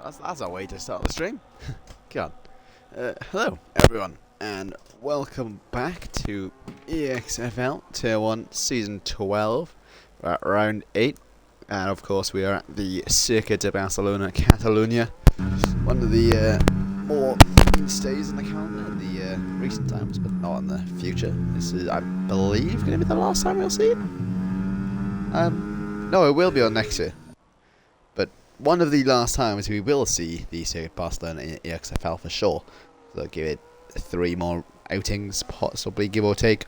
That's a way to start the stream. Come on. Hello, everyone, and welcome back to EXFL Tier 1 Season 12. We're at round 8, and of course we are at the Circuit de Barcelona, Catalunya. One of the more stays in the calendar in the recent times, but not in the future. This is, I believe, going to be the last time we'll see it. No, it will be on next year. But one of the last times we will see the Circuit Barcelona in EXFL for sure. So I'll give it 3 more outings, possibly, give or take.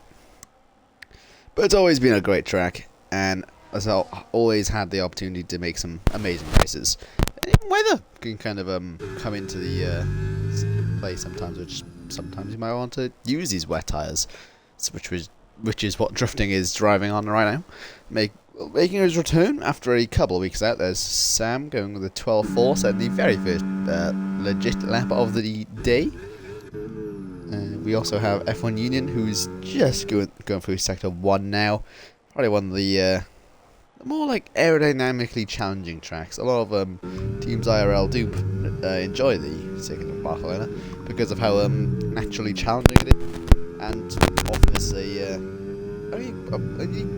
But it's always been a great track, and as I've always had the opportunity to make some amazing races. And even weather can kind of come into the play sometimes, which sometimes you might want to use these wet tyres, which is what drifting is driving on right now. Making his return after a couple of weeks out. There's Sam going with a 12.4, so the very first legit lap of the day. We also have F1 Union, who's just going through Sector 1 now. Probably one of the more like aerodynamically challenging tracks. A lot of teams IRL do enjoy the Circuit of Barcelona because of how naturally challenging it is, and offers a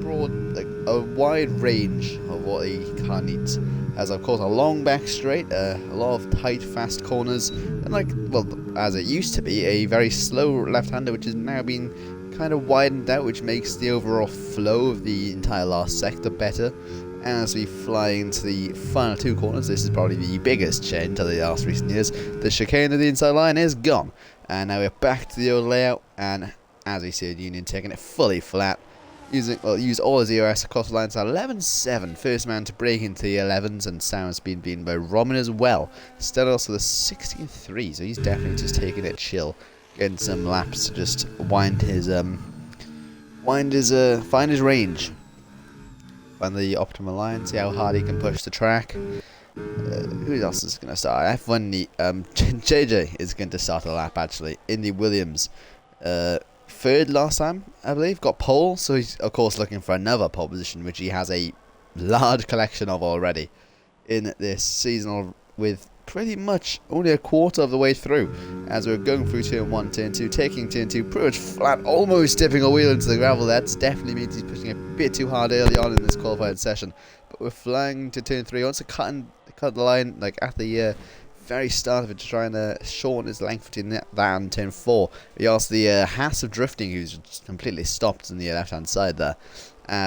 broad, like a wide range of what a car needs. As of course a long back straight, a lot of tight, fast corners, and as it used to be, a very slow left-hander, which has now been kind of widened out, which makes the overall flow of the entire last sector better. As we fly into the final 2 corners, this is probably the biggest change of the last recent years. The chicane of the inside line is gone, and now we're back to the old layout. And as we see, Union taking it fully flat, use all his EOS across the lines at 11.7. First man to break into the 11s, and Sam's been beaten by Roman as well. Stellos with a 16.3, so he's definitely just taking it chill, getting some laps to just find his range, find the optimal line, see how hard he can push the track. Who else is going to start? F1 JJ is going to start a lap actually in the Williams. Third last time, I believe, got pole, so he's of course looking for another pole position, which he has a large collection of already in this season, with pretty much only a quarter of the way through, as we're going through turn 1, turn 2, taking turn 2 pretty much flat, almost tipping a wheel into the gravel. That's definitely means he's pushing a bit too hard early on in this qualifying session. But we're flying to turn 3, wants to cut the line like at the very start of it, to try and shorten his length between that and turn 4. We also the Haas of Drifting, who's just completely stopped on the left hand side there.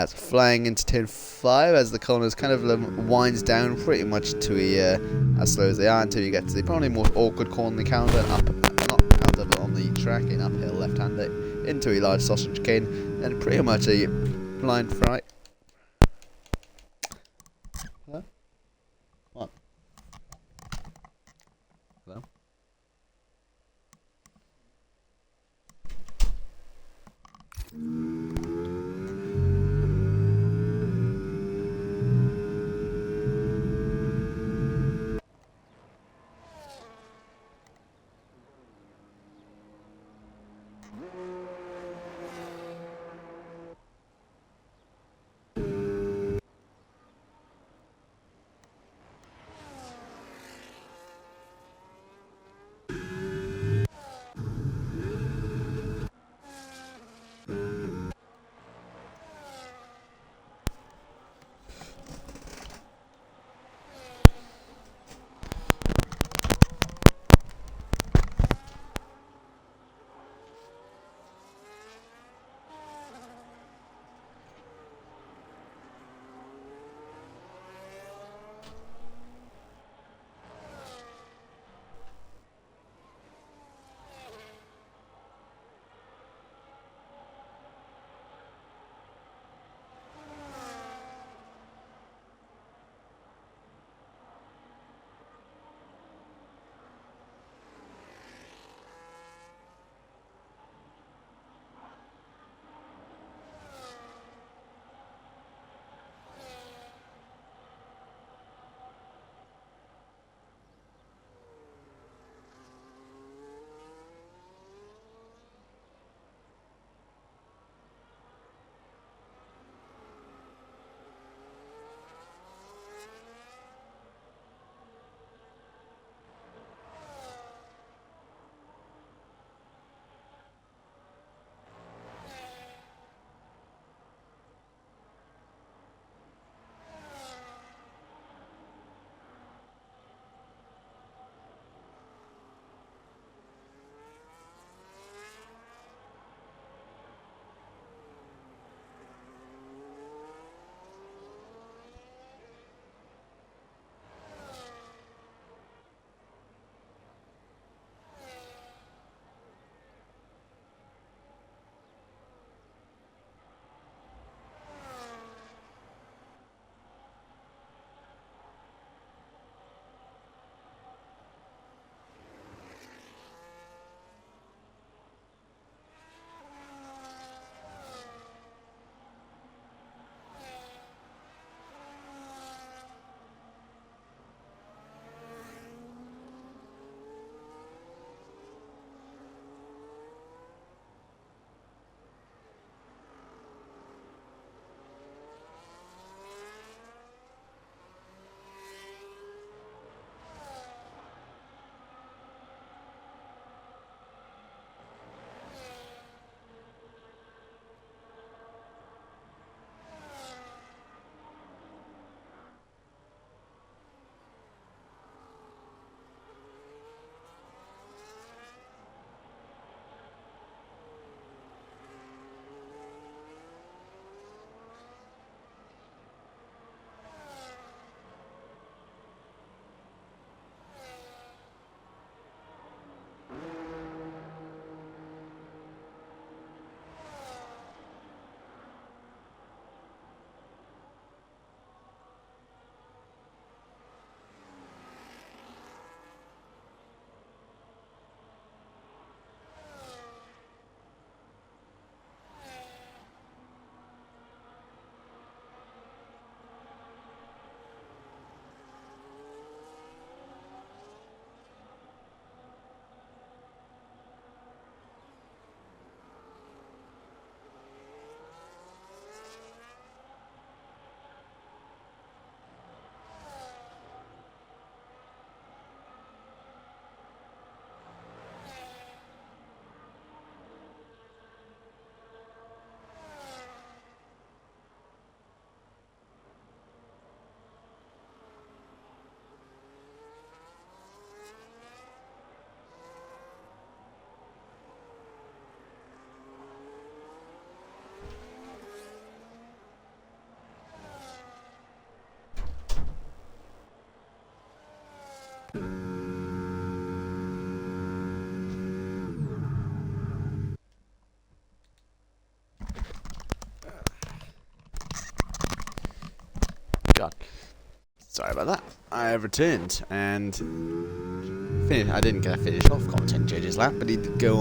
Flying into turn 5 as the corners kind of winds down pretty much to as slow as they are, until you get to the probably more awkward corner in the calendar, not on the track, in uphill left hander into a large sausage cane, and pretty much a blind fry. Hello? What? Hello? Sorry about that. I have returned and I didn't get a finish off commentating JJ's lap, but he did go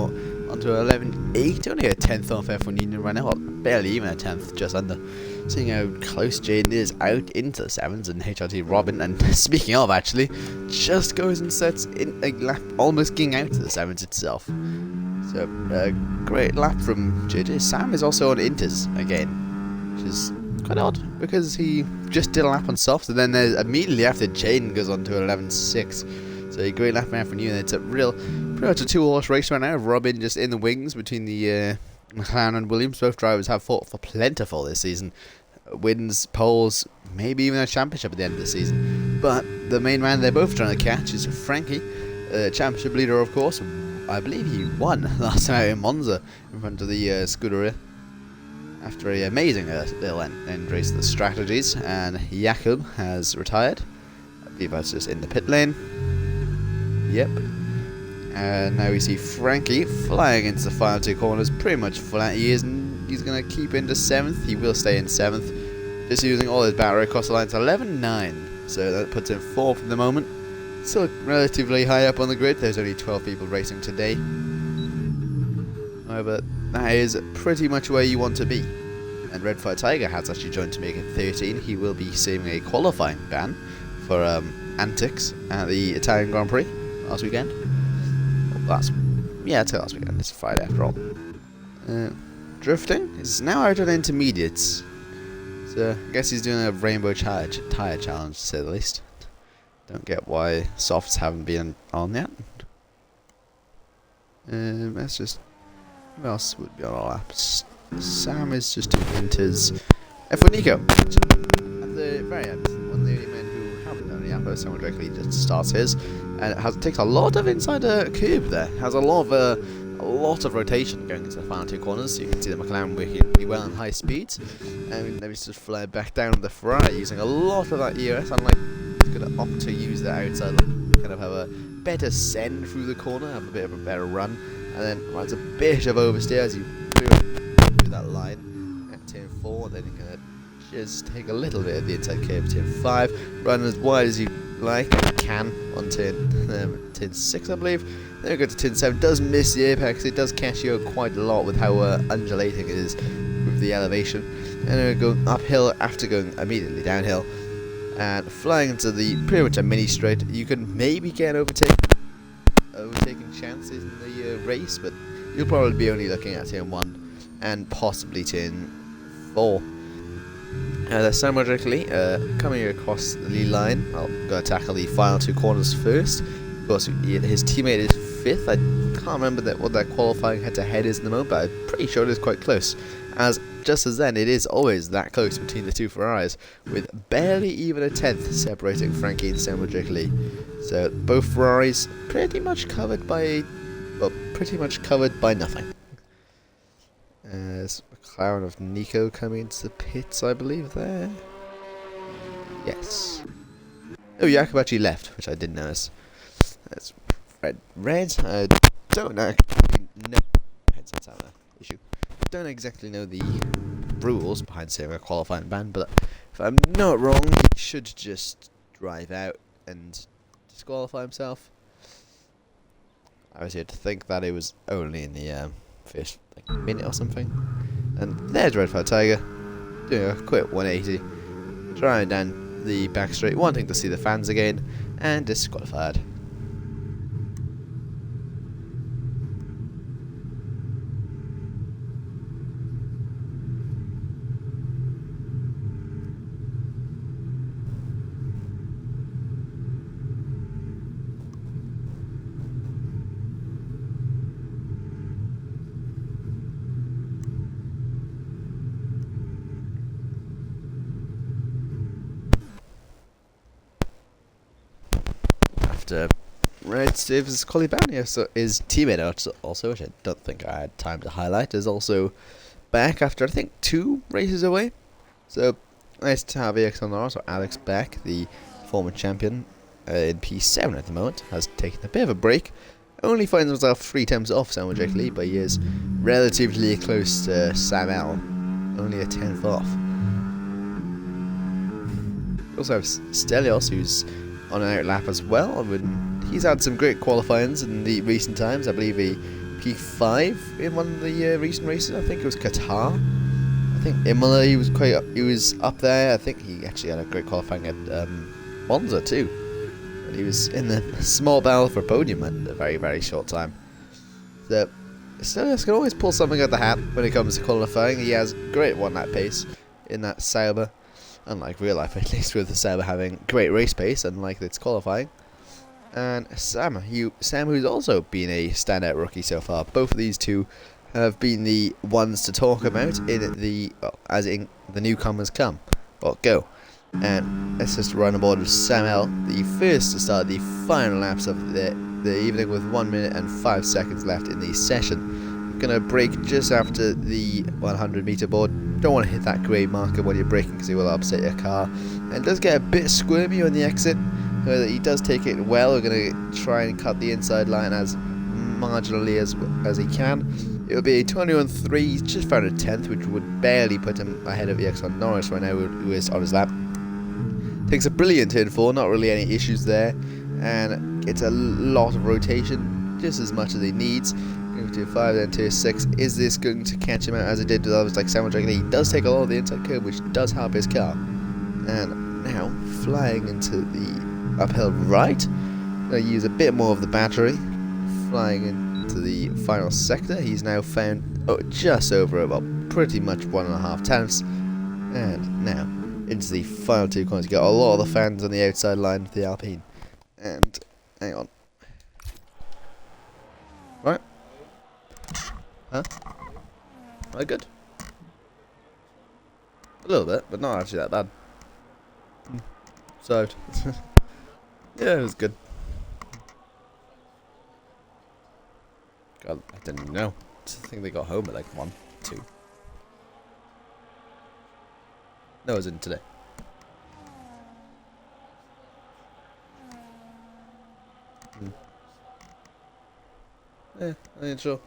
on to 11.8, only a 10th off F1 Union right now, well, barely even a 10th, just under. Seeing how close Jaden is out into the 7s, and HRT Robin, and speaking of actually, just goes and sets in a lap almost getting out to the 7s itself. So, a great lap from JJ. Sam is also on Inters again, which is quite odd, because he just did a lap on softs, and then immediately after Jaden goes on to 11.6. So a great lap man for you, and it's pretty much a two-horse race right now. Robin just in the wings between the McLaren and Williams. Both drivers have fought for plentiful this season. Wins, poles, maybe even a championship at the end of the season. But the main man they're both trying to catch is Frankie, championship leader of course. I believe he won last time out in Monza in front of the Scuderia after an amazing little end race of the strategies. And Jakob has retired. I believe that's just in the pit lane. Yep. And now we see Frankie flying into the final two corners, pretty much flat. He's going to keep into 7th. He will stay in 7th, just using all his battery across the line. It's 11.9, so that puts him 4th at the moment. Still relatively high up on the grid. There's only 12 people racing today. However, that is pretty much where you want to be. And Red Fire Tiger has actually joined to make it 13. He will be saving a qualifying ban for antics at the Italian Grand Prix last weekend. It's last weekend. It's Friday after all. Drifting is now out on intermediates. So I guess he's doing a rainbow tire challenge, to say the least. Don't get why softs haven't been on yet. Let's just... Who else would be on our laps? Sam is just doing his F1 Nico. At the very end, one of the men who haven't done the app, someone directly just starts his, and it takes a lot of inside curb there. Has a lot of rotation going into the final two corners. So you can see the McLaren working really well in high speeds. And then we just fly back down the Ferrari using a lot of that EOS. Unlike he's going to opt to use the outside, kind of have a better send through the corner, have a bit of a better run, and then runs a bit of oversteer as you through that line at turn 4. Then you're going to just take a little bit of the inside curve at turn 5, run as wide as you like and can on turn 6, I believe. Then we go to turn 7. Does miss the apex. It does catch you quite a lot with how undulating it is with the elevation. And then we go uphill after going immediately downhill and flying into the pretty much a mini straight. You can maybe get overtaking chances in the race, but you'll probably be only looking at turn 1 and possibly turn 4. Somewhat directly coming across the line. I'll go tackle the final two corners first. Of course, his teammate is 5th. I can't remember what that qualifying head-to-head is in the moment, but I'm pretty sure it is quite close. As just as then, it is always that close between the two Ferraris, with barely even a 10th separating Frankie and Sam Lee. So both Ferraris pretty much covered by nothing. There's McLaren of Nico coming into the pits, I believe, there. Yes. Oh, Jakob actually left, which I didn't notice. That's red. I don't actually know. Headsets have an issue. Don't exactly know the rules behind saying a qualifying ban, but if I'm not wrong, he should just drive out and disqualify himself. I was here to think that it was only in the first minute or something. And there's Red Fire Tiger doing a quick 180, driving down the back straight, wanting to see the fans again, and disqualified. Red Steve's Collie Bounty, so his teammate also, which I don't think I had time to highlight, is also back after I think 2 races away. So nice to have EXFL, so Alex back, the former champion in P7 at the moment, has taken a bit of a break. Only finds himself 3 times off simultaneously, but he is relatively close to Sam L, only a 10th off. also have Stelios, who's on an outlap as well. He's had some great qualifyings in the recent times. I believe he P5 in one of the recent races. I think it was Qatar. I think Imola, he was up there. I think he actually had a great qualifying at Monza too. And he was in the small battle for podium in a very, very short time. So Stelios can always pull something out the hat when it comes to qualifying. He has great one-lap pace in that Sauber, unlike real life at least, with the Sauber having great race pace, unlike its qualifying. And Sam, who's also been a standout rookie so far. Both of these two have been the ones to talk about as in the newcomers come or go. And let's just run aboard with Sam L, the first to start the final laps of the evening with 1 minute and 5 seconds left in the session. Gonna brake just after the 100 meter board. Don't want to hit that grey marker when you're braking because it will upset your car. And it does get a bit squirmy on the exit. He does take it well. We're going to try and cut the inside line as marginally as he can. It will be a 21.3. He's just found a 10th, which would barely put him ahead of EXFL right now, who is on his lap. Takes a brilliant turn 4, not really any issues there, and gets a lot of rotation, just as much as he needs. Going to 5, then to 6. Is this going to catch him out as it did with others like Samuel Dragon? He does take a lot of the inside curve, which does help his car. And now flying into the uphill right. Going to use a bit more of the battery. Flying into the final sector. He's now found just over about pretty much 1.5 tenths. And now into the final 2 corners. You got a lot of the fans on the outside line of the Alpine. And hang on. Right. Huh? Right, good. A little bit, but not actually that bad. So, yeah, it was good. God, I didn't know. I think they got home at like 1, 2. No, it was in today. Yeah, I ain't sure.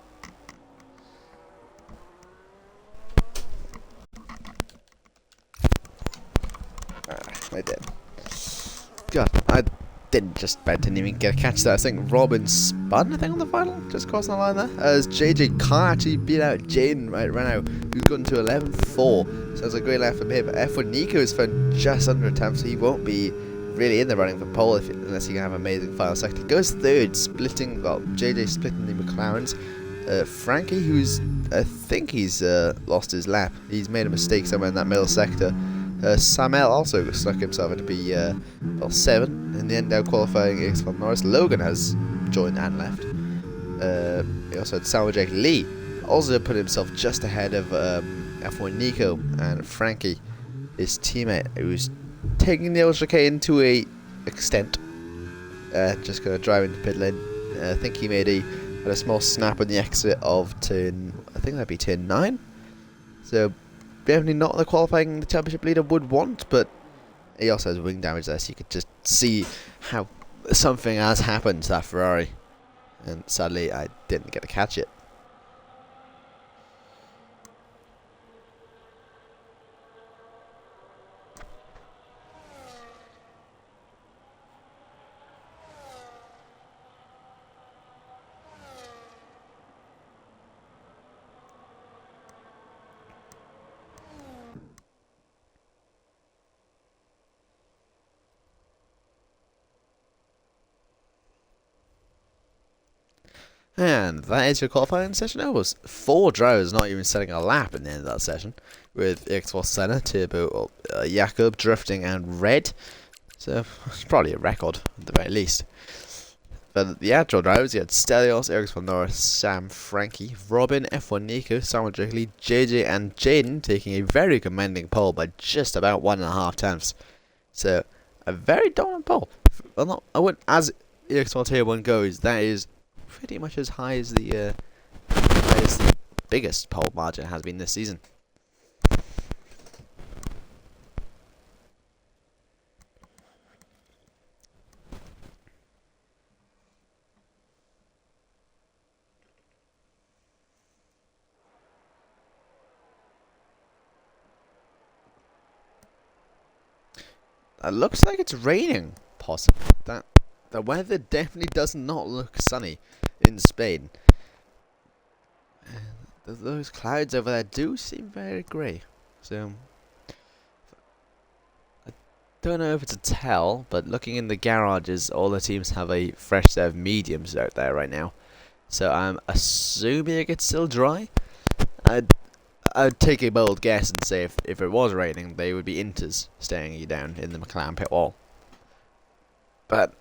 I did. God, I didn't even get a catch there. I think Robin spun, on the final, just crossing the line there. As JJ can't actually beat out Jaden right now, who's gotten to 11.4. So it's a great lap from him. F1 Nico is found just under a tenth, so he won't be really in the running for pole unless he can have an amazing final sector. He goes third, JJ splitting the McLarens. Frankie, I think he's lost his lap. He's made a mistake somewhere in that middle sector. Samel also stuck himself into P7 in the end, now qualifying EXFL Norris. Logan has joined and left. He also had Samuel Jake Lee also put himself just ahead of F1 Nico and Frankie, his teammate, who's taking the Ultra K to a extent. Just gonna drive into pit lane. I think he had a small snap on the exit of turn, I think that'd be turn 9. So definitely not the qualifying the championship leader would want, but he also has wing damage there, so you could just see how something has happened to that Ferrari. And sadly, I didn't get to catch it. And that is your qualifying session. There was 4 drivers not even setting a lap in the end of that session, with EXFL Senna, Turbo, Jakob, Drifting, and Red. So it's probably a record at the very least. But the actual drivers, you had Stelios, EXFL Norris, Sam, Frankie, Robin, F1 Nico, Samuel Drickley, JJ, and Jaden taking a very commanding pole by just about 1.5 tenths. So a very dominant pole. Well, I wouldn't, as EXFL Tier 1 goes, that is pretty much as high as the biggest pole margin has been this season. it looks like it's raining, possibly. The weather definitely does not look sunny in Spain. Those clouds over there do seem very grey. So, I don't know if it's a tell, but looking in the garages, all the teams have a fresh set of mediums out there right now. So I'm assuming it's still dry. I'd take a bold guess and say if it was raining, they would be Inters staring you down in the McLaren pit wall. But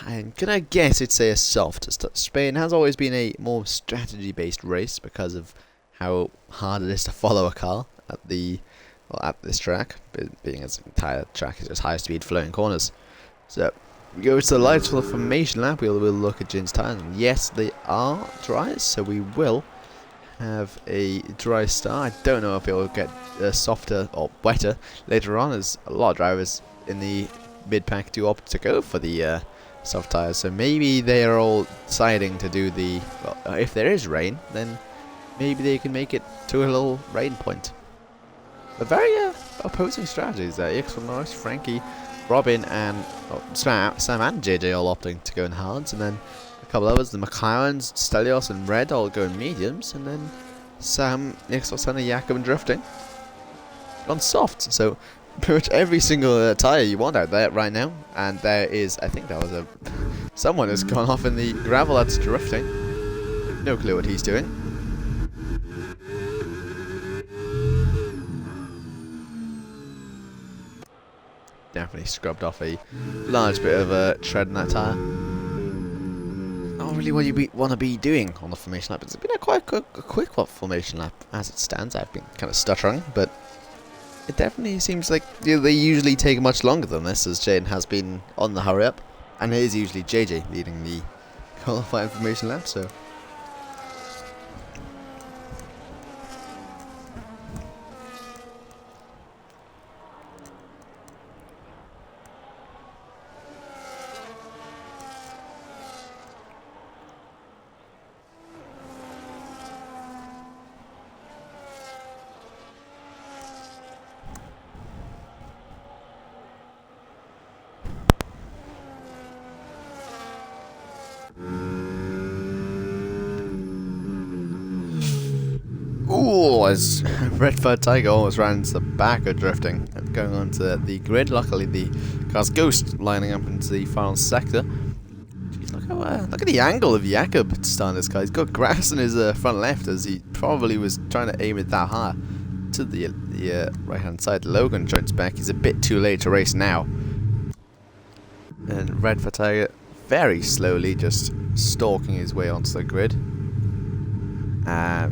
I'm gonna guess it's a soft. Spain has always been a more strategy-based race because of how hard it is to follow a car at this track, being its entire track is just high-speed flowing corners. So we go to the lights for the formation lap. We'll look at Jin's tyres, and yes, they are dry, so we will have a dry start. I don't know if it will get softer or wetter later on, as a lot of drivers in the mid-pack do opt to go for the soft tyres. So maybe they are all deciding to do the, well, if there is rain, then maybe they can make it to a little rain point. But very opposing strategies there. EXFL, Frankie, Robin, and Sam and JJ all opting to go in hards, and then a couple others, the McLarens, Stelios and Red all going mediums, and then Sam, EXFL, and Jakob and drifting on soft. So pretty much every single tyre you want out there right now. And there is, I think that was someone has gone off in the gravel that's drifting. No clue what he's doing. Definitely scrubbed off a large bit of tread in that tyre. Not really what you want to be doing on the formation lap. It's been a quite quick formation lap as it stands. I've been kind of stuttering, but it definitely seems like they usually take much longer than this, as Jane has been on the hurry up, and it is usually JJ leading the qualifying formation lap. So as Redford Tiger almost ran into the back of drifting, going onto the grid. Luckily, the car's Ghost lining up into the final sector. Jeez, look at the angle of Jakob to start this car. He's got grass in his front left, as he probably was trying to aim it that high to the right hand side. Logan joins back. He's a bit too late to race now, and Redford Tiger very slowly just stalking his way onto the grid.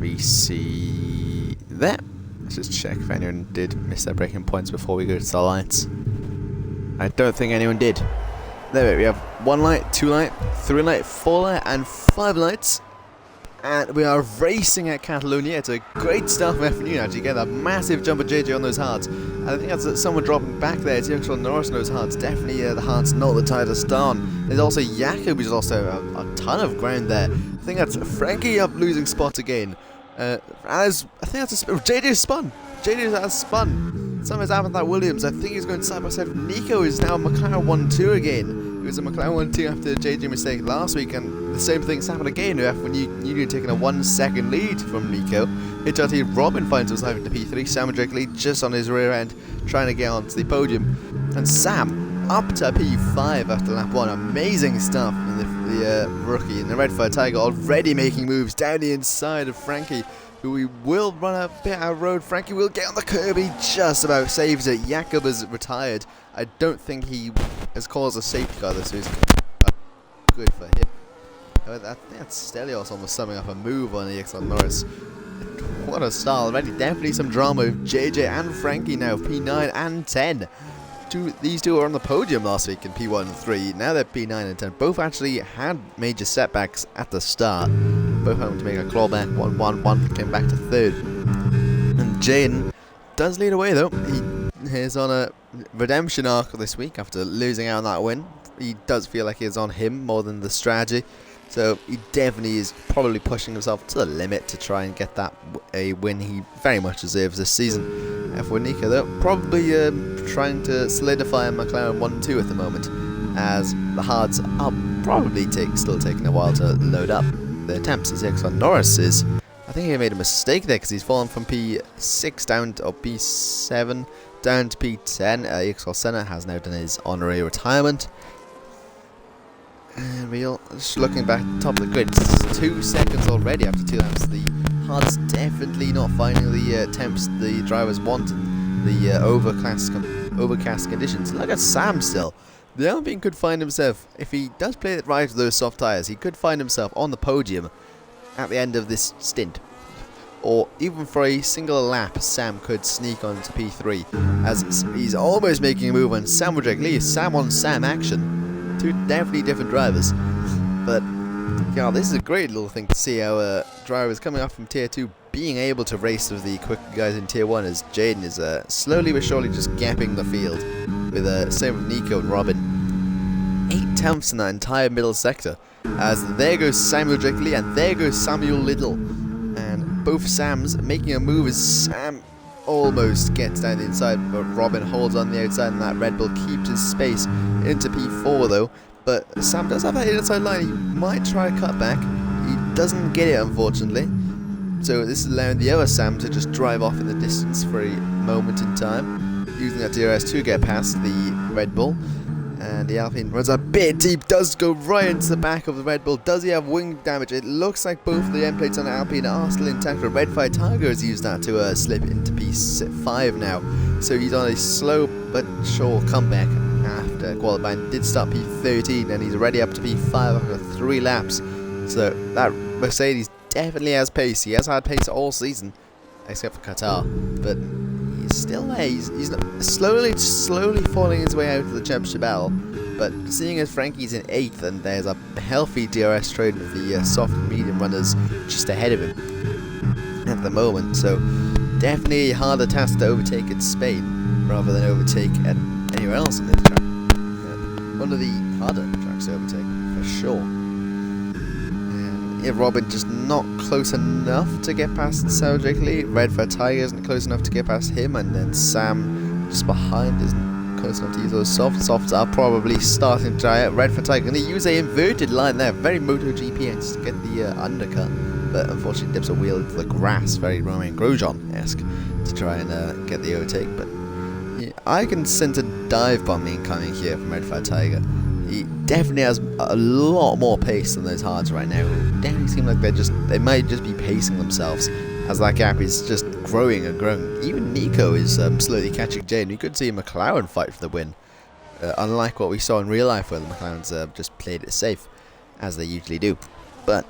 We see there. Let's just check if anyone did miss their braking points before we go to the lights. I don't think anyone did. There we have 1 light, 2 light, 3 light, 4 light, and 5 lights. And we are racing at Catalonia. It's a great start from F1 actually. Get a massive jump of JJ on those hards. And I think that's someone dropping back there. It's actually Norris on those hards. Definitely the hards, not the tyre to start on. There's also Jakob, who's also a ton of ground there. I think that's Frankie up losing spots again. I think that's JJ spun. JJ has spun. Something's happened to that Williams. I think he's going side by side with Nico, who's now a McLaren 1-2 again. He was a McLaren 1-2 after the JJ mistake last week, and the same thing's happened again. When Union taking a 1 second lead from Nico. HRT Robin finds himself into P3. Sam and Drake lead just on his rear end, trying to get onto the podium. And Sam up to P5 after lap 1. Amazing stuff from the rookie. And the Redford Tiger already making moves down the inside of Frankie, who we will run a bit out of road. Frankie will get on the curb. He just about saves it. Jakob has retired. I don't think he has caused a safety car this season. Good for him. I think that's Stelios almost summing up a move on the EXFL Norris. What a start already. Definitely some drama with JJ and Frankie now, P9 and 10. These two were on the podium last week in P1 and 3. Now they're P9 and 10. Both actually had major setbacks at the start. Both having to make a clawback. 1-1-1 came back to third. And Jane does lead away though. He is on a redemption arc this week after losing out on that win. He does feel like it's on him more than the strategy. So he definitely is probably pushing himself to the limit to try and get that a win he very much deserves this season. F1 Nico, though, probably trying to solidify a McLaren 1-2 at the moment, as the hards are probably still taking a while to load up the attempts. As EXFL Norris is, I think he made a mistake there because he's fallen from P6 down to P7 down to P10. EXFL Senna has now done his honorary retirement. And we're just looking back at the top of the grid. It's 2 seconds already after 2 laps. The hard's definitely not finding the temps the drivers want in the overcast conditions. Look at Sam still. The Alpine could find himself, if he does play it right with those soft tyres, he could find himself on the podium at the end of this stint. Or even for a single lap, Sam could sneak on to P3, as he's almost making a move on Sam Rodriguez. Sam on Sam action. 2 definitely different drivers. But yeah, this is a great little thing to see how drivers coming up from Tier 2 being able to race with the quick guys in Tier 1, as Jaden is slowly but surely just gapping the field. With same with Nico and Robin. 8 tenths in that entire middle sector. As there goes Samuel Drickley and there goes Samuel Little. And both Sams making a move as Sam almost gets down the inside, but Robin holds on the outside and that Red Bull keeps his space into P4 though. But Sam does have that inside line. He might try a cut back. He doesn't get it, unfortunately. So this is allowing the other Sam to just drive off in the distance for a moment in time, using that DRS to get past the Red Bull. And the Alpine runs a bit deep, does go right into the back of the Red Bull. Does he have wing damage? It looks like both of the end plates on the Alpine are still intact, but Red Fire Tiger has used that to slip into P5 now. So he's on a slow but sure comeback after qualifying. Did start P13 and he's already up to P5 after 3 laps. So that Mercedes definitely has pace. He has had pace all season, except for Qatar. But he's still there. He's slowly falling his way out of the championship battle. But seeing as Frankie's in 8th and there's a healthy DRS trade with the soft and medium runners just ahead of him at the moment, so definitely a harder task to overtake in Spain rather than overtake at anywhere else in this track. One of the harder tracks to overtake for sure. And Robin just not close enough to get past Sarah Lee. Red Fire Tiger isn't close enough to get past him, and then Sam just behind isn't close enough to use those softs. Softs are probably starting to try out. Red Fire Tiger going to use a inverted line there, very MotoGP to get the undercut, but unfortunately dips a wheel into the grass, very Romain Grosjean-esque, to try and get the overtake. But yeah, I can sense a dive bomb incoming here from Red Fire Tiger. He definitely has a lot more pace than those hards right now. It definitely seem like they might just be pacing themselves, as that gap is just growing and growing. Even Nico is slowly catching Jane. We could see a McLaren fight for the win, unlike what we saw in real life where the McLarens just played it safe, as they usually do. But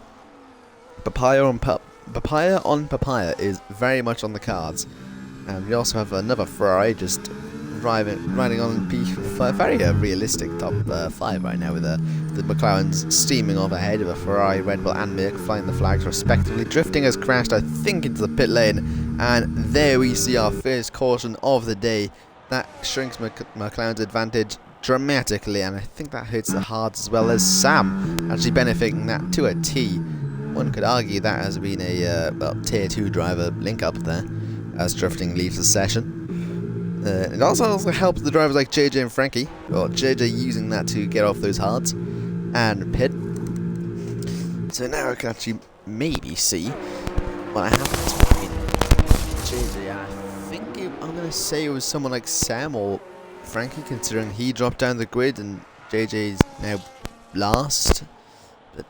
Papaya on Papaya is very much on the cards. And we also have another Ferrari just riding on P5, very realistic top 5 right now, with the McLarens steaming off ahead of a Ferrari, Red Bull and Merc flying the flags respectively. Drifting has crashed, I think, into the pit lane, and there we see our first caution of the day. That shrinks McLaren's advantage dramatically, and I think that hurts the hards as well, as Sam actually benefiting that to a T. One could argue that has been a tier 2 driver link up there, as drifting leaves the session. It also helps the drivers like JJ and Frankie, or JJ using that to get off those hards and pit. So now I can actually maybe see what happens between JJ and I think I'm going to say it was someone like Sam or Frankie, considering he dropped down the grid and JJ's now last. But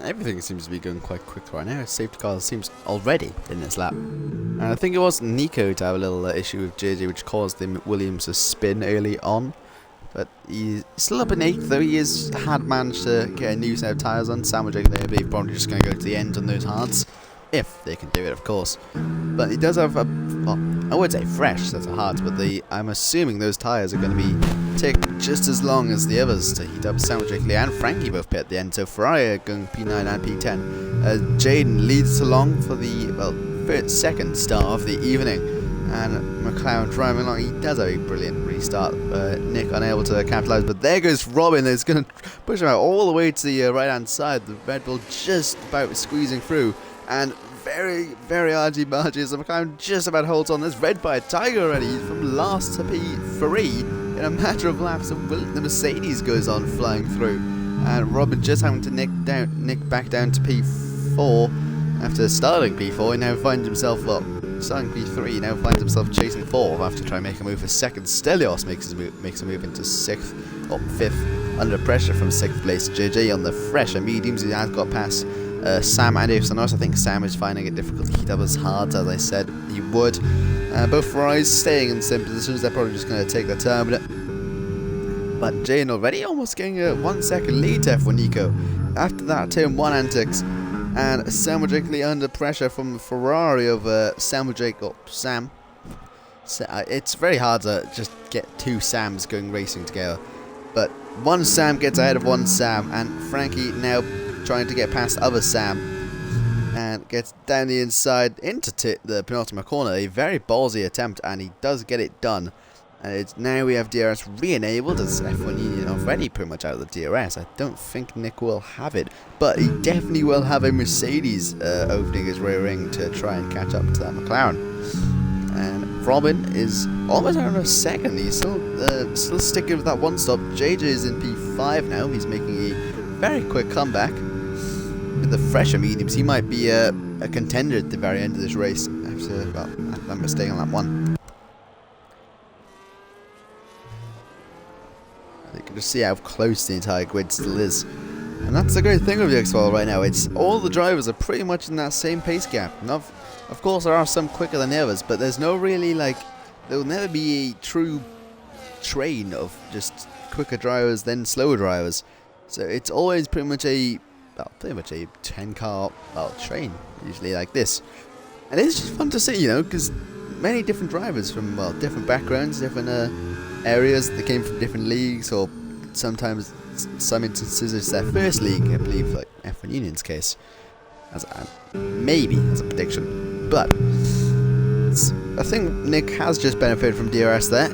Everything seems to be going quite quick right now. Safety car seems already in this lap. And I think it was Nico to have a little issue with JJ, which caused the Williams to spin early on. But he's still up in 8th, though. He had managed to get a new set of tyres on. Sandwich there, but he's probably just going to go to the end on those hards. If they can do it, of course. But he does have a, well, I would say fresh sets of hards, but I'm assuming those tyres are going to take just as long as the others to heat up. Sandwich and Frankie both pit at the end, so Ferrari are going P9 and P10. Jaden leads along for the, well, second start of the evening. And McLaren driving along. He does have a brilliant restart. Nick unable to capitalise, but there goes Robin. It's going to push him out all the way to the right-hand side. The Red Bull just about squeezing through, and very, very argy-bargy as the McLaren just about holds on. There's red by a Tiger already. He's from last to P3 in a matter of laps. The Mercedes goes on flying through, and Robin just having to nick back down to P4 after starting P4. He now finds himself up. Starting P3, now finds himself chasing 4th after trying to make a move for 2nd. Stelios makes a move into 6th, or 5th, under pressure from 6th place. JJ on the fresher mediums, he has got past Sam and Norris. I think Sam is finding it difficult to heat up as hard as I said he would. Both Ferraris staying in the same positions, they're probably just going to take their time with it. But Jane already almost getting a 1 second lead to F1 Nico. After that, turn 1 antics. And Sam under pressure from Ferrari over Sam. It's very hard to just get two Sams going racing together. But one Sam gets ahead of one Sam, and Frankie now trying to get past other Sam and gets down the inside into the penultimate corner. A very ballsy attempt, and he does get it done. And now we have DRS re-enabled as F1 Union already pretty much out of the DRS. I don't think Nick will have it, but he definitely will have a Mercedes opening his rear ring to try and catch up to that McLaren. And Robin is almost out of a second. He's still sticking with that one stop. JJ is in P5 now. He's making a very quick comeback. With the fresher mediums, he might be a contender at the very end of this race after that mistake on lap 1. You can just see how close the entire grid still is. And that's the great thing with the EXFL right now. It's all the drivers are pretty much in that same pace gap. Of course, there are some quicker than the others, but there's no really, there will never be a true train of just quicker drivers than slower drivers. So it's always pretty much a 10-car train, usually like this. And it's just fun to see, because many different drivers from different backgrounds, different areas. They came from different leagues, or sometimes some instances it's their first league. I believe, like F1 Union's case, maybe as a prediction. But I think Nick has just benefited from DRS there.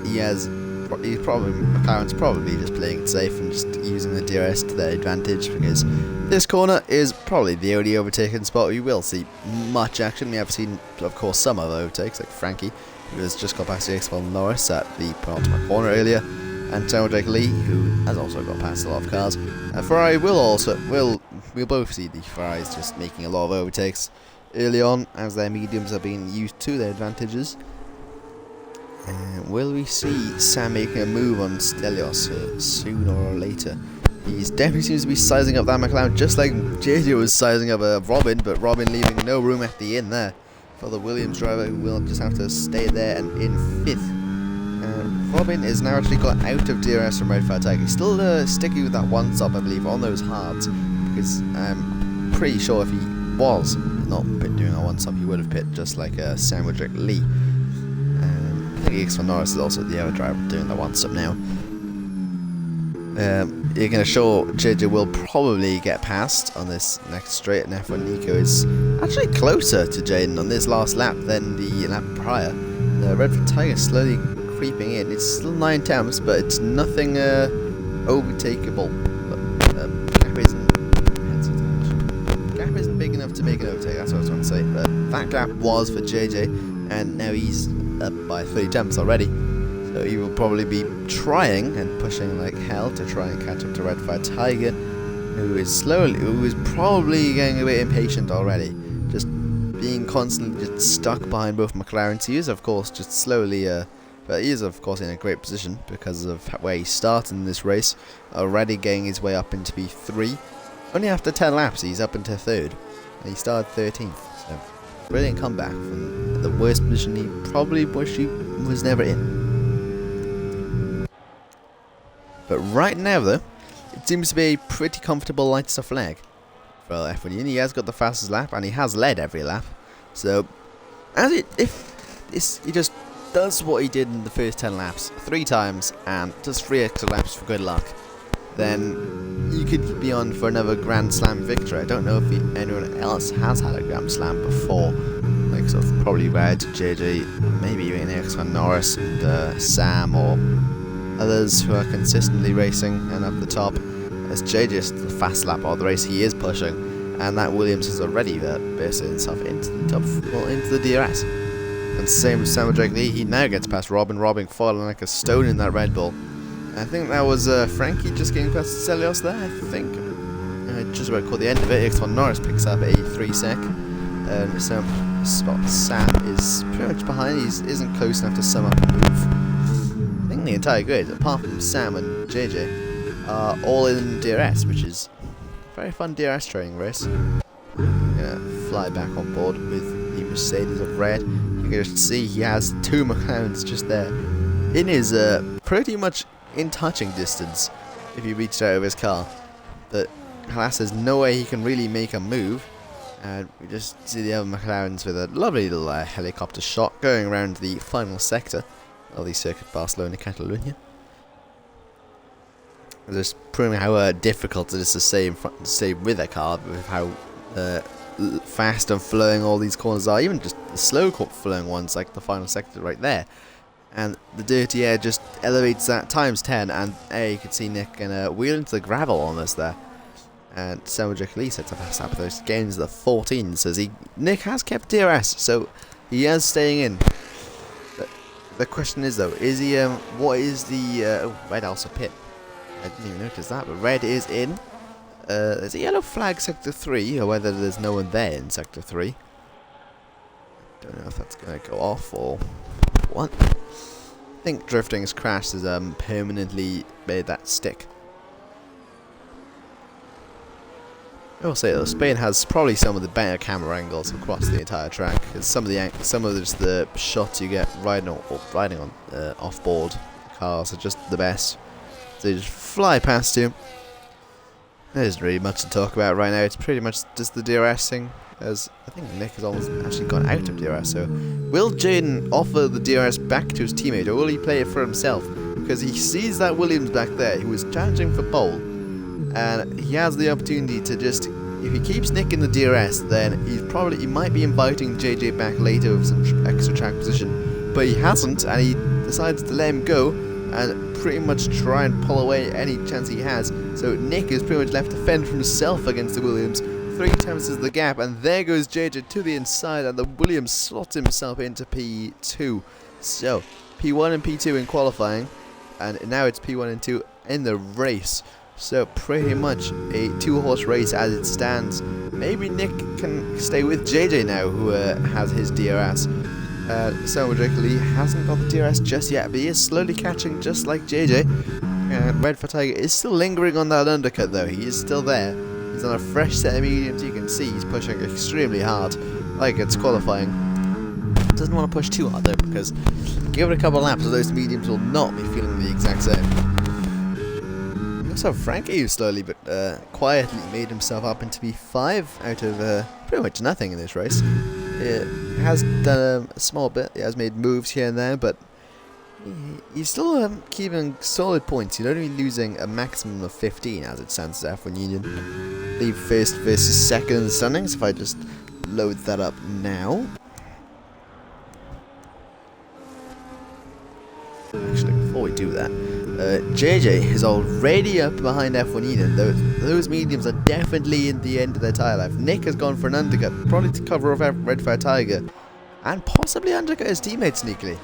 McLaren's probably just playing it safe and just using the DRS to their advantage, because this corner is probably the only overtaking spot we will see much action. We have seen, of course, some other overtakes, like Frankie, who has just got past the EXFL Norris at the penultimate corner earlier, and Drake Lee, who has also got past a lot of cars. Ferrari we'll both see the Ferraris just making a lot of overtakes early on as their mediums are being used to their advantages. Will we see Sam making a move on Stelios sooner or later? He definitely seems to be sizing up that McLaren, just like JJ was sizing up Robin, but Robin leaving no room at the end there for the Williams driver, who will just have to stay there and in 5th. Robin is now actually got out of DRS from Red Fire Tiger. He's still sticking with that one stop, I believe, on those hards, because I'm pretty sure if he was not doing a one stop, he would have pit just like Sandwich Lee. I think EXFL Norris is also the other driver doing the one stop now. You're going to show JJ will probably get past on this next straight, and F1 Nico is actually closer to Jaden on this last lap than the lap prior. The Red Flag Tiger slowly creeping in. It's still 9 temps, but it's nothing overtakeable. Gap isn't big enough to make an overtake, that's what I was trying to say. But that gap was for JJ, and now he's up by 30 temps already. So he will probably be trying and pushing like hell to try and catch up to Red Fire Tiger, who is probably getting a bit impatient already. Just being constantly just stuck behind both McLarens. He is, of course, just slowly, but he is, of course, in a great position because of where he started in this race. Already getting his way up into P3. only after 10 laps he's up into 3rd, and he started 13th. So brilliant comeback from the worst position he probably wish he was never in. But right now though, it seems to be a pretty comfortable light stuff leg for F1 Union. He has got the fastest lap and he has led every lap. So if he just does what he did in the first 10 laps 3 times and does 3 extra laps for good luck, then you could be on for another Grand Slam victory. I don't know if anyone else has had a Grand Slam before, like sort of probably Red, JJ, maybe even EXFL Norris and Sam or others who are consistently racing and up the top. As JJ is the fast lap of the race, he is pushing, and that Williams has already bursted himself into the top, well, into the DRS. And same with Samuel Drake Lee, he now gets past Robin falling like a stone in that Red Bull. I think that was Frankie just getting past Celios there, I think. Just about caught the end of it. EXFL Norris picks up a 3 sec. So Sam is pretty much behind, he isn't close enough to sum up and move. I think the entire grid, apart from Sam and JJ, are all in DRS, which is a very fun DRS training race. Fly back on board with the Mercedes of red. You can just see he has 2 McLarens just there. In his pretty much in touching distance if he reached out of his car. But Haas has no way he can really make a move. And we just see the other McLarens with a lovely little helicopter shot going around the final sector of the Circuit Barcelona Catalunya. Just proving how difficult it is to stay with a car, with how fast and flowing all these corners are, even just the slow flowing ones like the final sector right there. And the dirty air just elevates that times 10, and you can see Nick gonna wheel into the gravel almost there. And Samuel Drake Lee sets a fast lap of those gains the 14, says Nick has kept DRS, so he is staying in. But the question is though, is he what is the red also pit? I didn't even notice that, but red is in. There's a yellow flag sector 3, or whether there's no one there in sector 3. Don't know if that's gonna go off or what. I think Drifting's crash has permanently made that stick. I will say though, Spain has probably some of the better camera angles across the entire track. Because some of just the shots you get riding on off-board cars are just the best. So you just fly past you. There isn't really much to talk about right now. It's pretty much just the DRS thing, as I think Nick has almost actually gone out of DRS. So will Jaden offer the DRS back to his teammate, or will he play it for himself? Because he sees that Williams back there, who is challenging for pole, and he has the opportunity to just, if he keeps Nick in the DRS, then he might be inviting JJ back later with some extra track position. But he hasn't, and he decides to let him go and pretty much try and pull away any chance he has. So Nick is pretty much left to fend for himself against the Williams. 3 attempts is the gap, and there goes JJ to the inside, and the Williams slots himself into P2. So P1 and P2 in qualifying, and now it's P1 and 2 in the race. So pretty much a 2-horse race as it stands. Maybe Nick can stay with JJ now, who has his DRS. Samuel Drake Lee hasn't got the DRS just yet, but he is slowly catching just like JJ. Red for Tiger is still lingering on that undercut though, he is still there. He's on a fresh set of mediums, you can see he's pushing extremely hard, like it's qualifying. Doesn't want to push too hard though, because give it a couple of laps, those mediums will not be feeling the exact same. So Frankie, who slowly but quietly made himself up into P5 out of pretty much nothing in this race. He has done a small bit, he has made moves here and there, but he's still keeping solid points. He's only losing a maximum of 15 as it stands as F1 Union. The first versus second in the standings, if I just load that up now. Actually, before we do that, JJ is already up behind F1 Union. Those mediums are definitely in the end of their tyre life. Nick has gone for an undercut, probably to cover off Red Fire Tiger, and possibly undercut his teammate sneakily.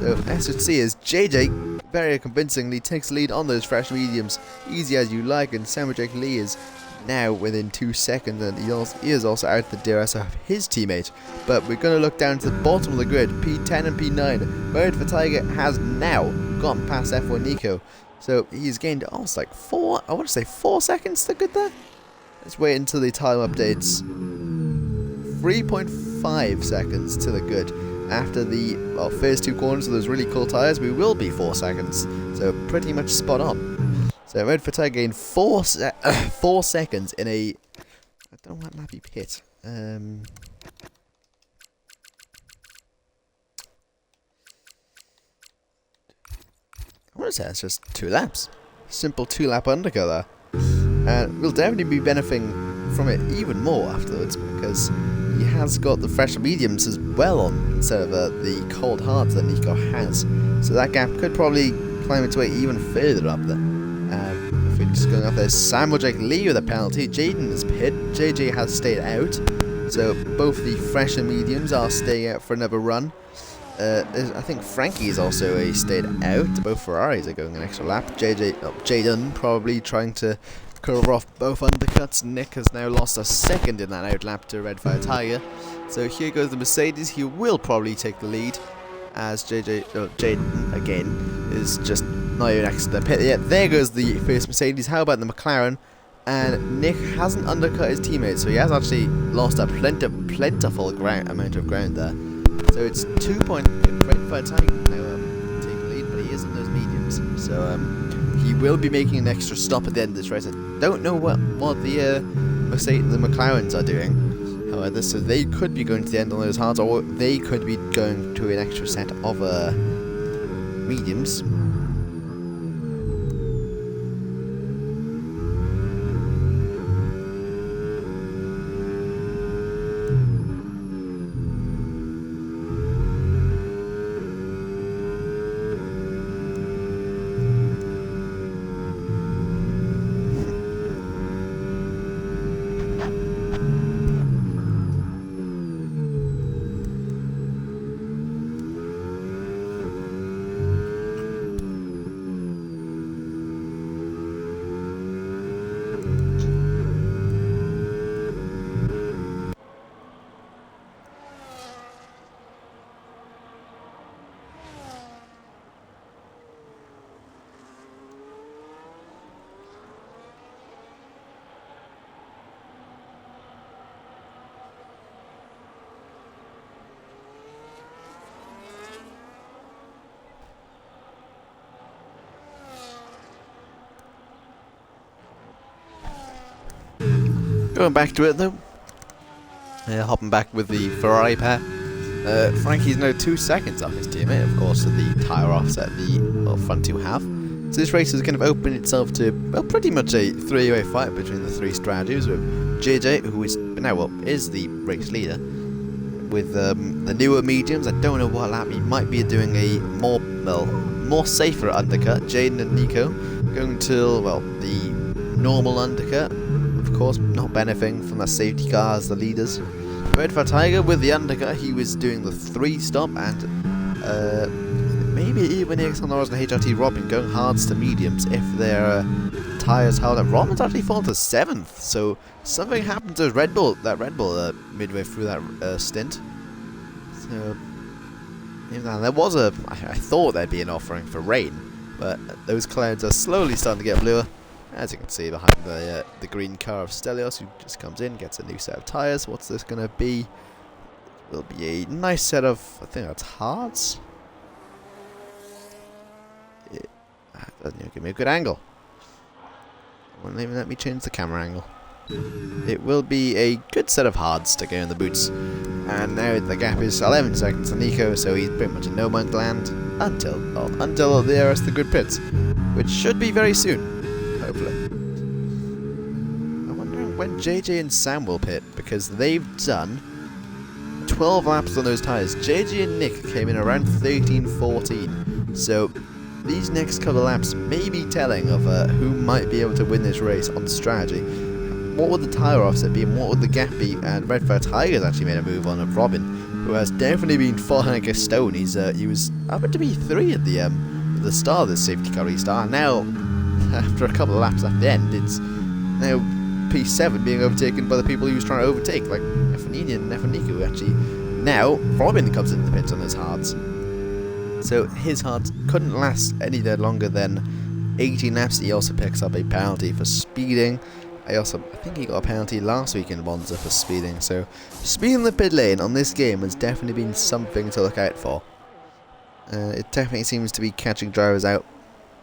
So as you can see, as JJ very convincingly takes the lead on those fresh mediums, easy as you like, and Samuel Drake Lee is now within 2 seconds, and he is also out the DRS of his teammate. But we're going to look down to the bottom of the grid, P10 and P9. Red for Tiger has now gone past F1 Nico, so he's gained almost like 4 seconds to good there. Let's wait until the time updates. 3.5 seconds to the good. After the first 2 corners of those really cool tyres, we will be 4 seconds. So pretty much spot on. So Red for Tiger gained 4 seconds in a... I don't want lappy pit. I want to say it's just 2 laps. Simple 2-lap undercut there. And we'll definitely be benefiting from it even more afterwards, because he has got the fresh mediums as well on instead of the cold hards that Nico has. So that gap could probably climb its way even further up there. If we're just going up there, Sam will Jake Lee with a penalty. Jaden is pit. JJ has stayed out. So both the fresh and mediums are staying out for another run. I think Frankie's also stayed out. Both Ferraris are going an extra lap. Jaden probably trying to cover off both undercuts. Nick has now lost a second in that out lap to Red Fire Tiger. So here goes the Mercedes. He will probably take the lead, as Jaden again is just not even next to the pit yet. There goes the first Mercedes. How about the McLaren? And Nick hasn't undercut his teammate, so he has actually lost a plentiful amount of ground there. So it's 2 points. Red Fire Tiger now take the lead, but he is in those mediums. So he will be making an extra stop at the end of this race. I don't know what the McLarens are doing. However, so they could be going to the end on those hards, or they could be going to an extra set of mediums. Going back to it though, hopping back with the Ferrari pair. Frankie's now 2 seconds off his teammate, of course, with the tyre offset the front two have. So this race has kind of opened itself to pretty much a 3-way fight between the 3 strategies, with JJ, who is now is the race leader, with the newer mediums. I don't know what lap he might be doing a more safer undercut. Jaden and Nico going to the normal undercut. Of course, not benefiting from that safety car as the leaders. Red Fire Tiger with the undercut, he was doing the 3-stop, and maybe even EXFL and HRT Robin going hards to mediums if their tyres held up. Robin's actually fallen to 7th, so something happened to Red Bull midway through that stint. So there was I thought there'd be an offering for rain, but those clouds are slowly starting to get bluer. As you can see behind the green car of Stelios, who just comes in, gets a new set of tyres. What's this going to be? Will be a nice set of, I think that's hards. That doesn't even give me a good angle. It won't even let me change the camera angle. It will be a good set of hards to go in the boots. And now the gap is 11 seconds to Nico, so he's pretty much in no man's land until the rest of the grid pits, which should be very soon. Hopefully. I'm wondering when JJ and Sam will pit, because they've done 12 laps on those tyres. JJ and Nick came in around 13-14, so these next couple of laps may be telling of who might be able to win this race on strategy. What would the tyre offset be, and what would the gap be? And Red Fire Tiger's actually made a move on of Robin, who has definitely been falling like a stone. He was up to be 3 at the start of this safety car restart. Now, after a couple of laps at the end, it's now P7 being overtaken by the people he was trying to overtake, like Nefanini and Nefaniku. Actually, now Robin comes into the pits on his hards. So his hards couldn't last any longer than 18 laps. He also picks up a penalty for speeding. I think he got a penalty last week in Monza for speeding. So speeding in the pit lane on this game has definitely been something to look out for. It definitely seems to be catching drivers out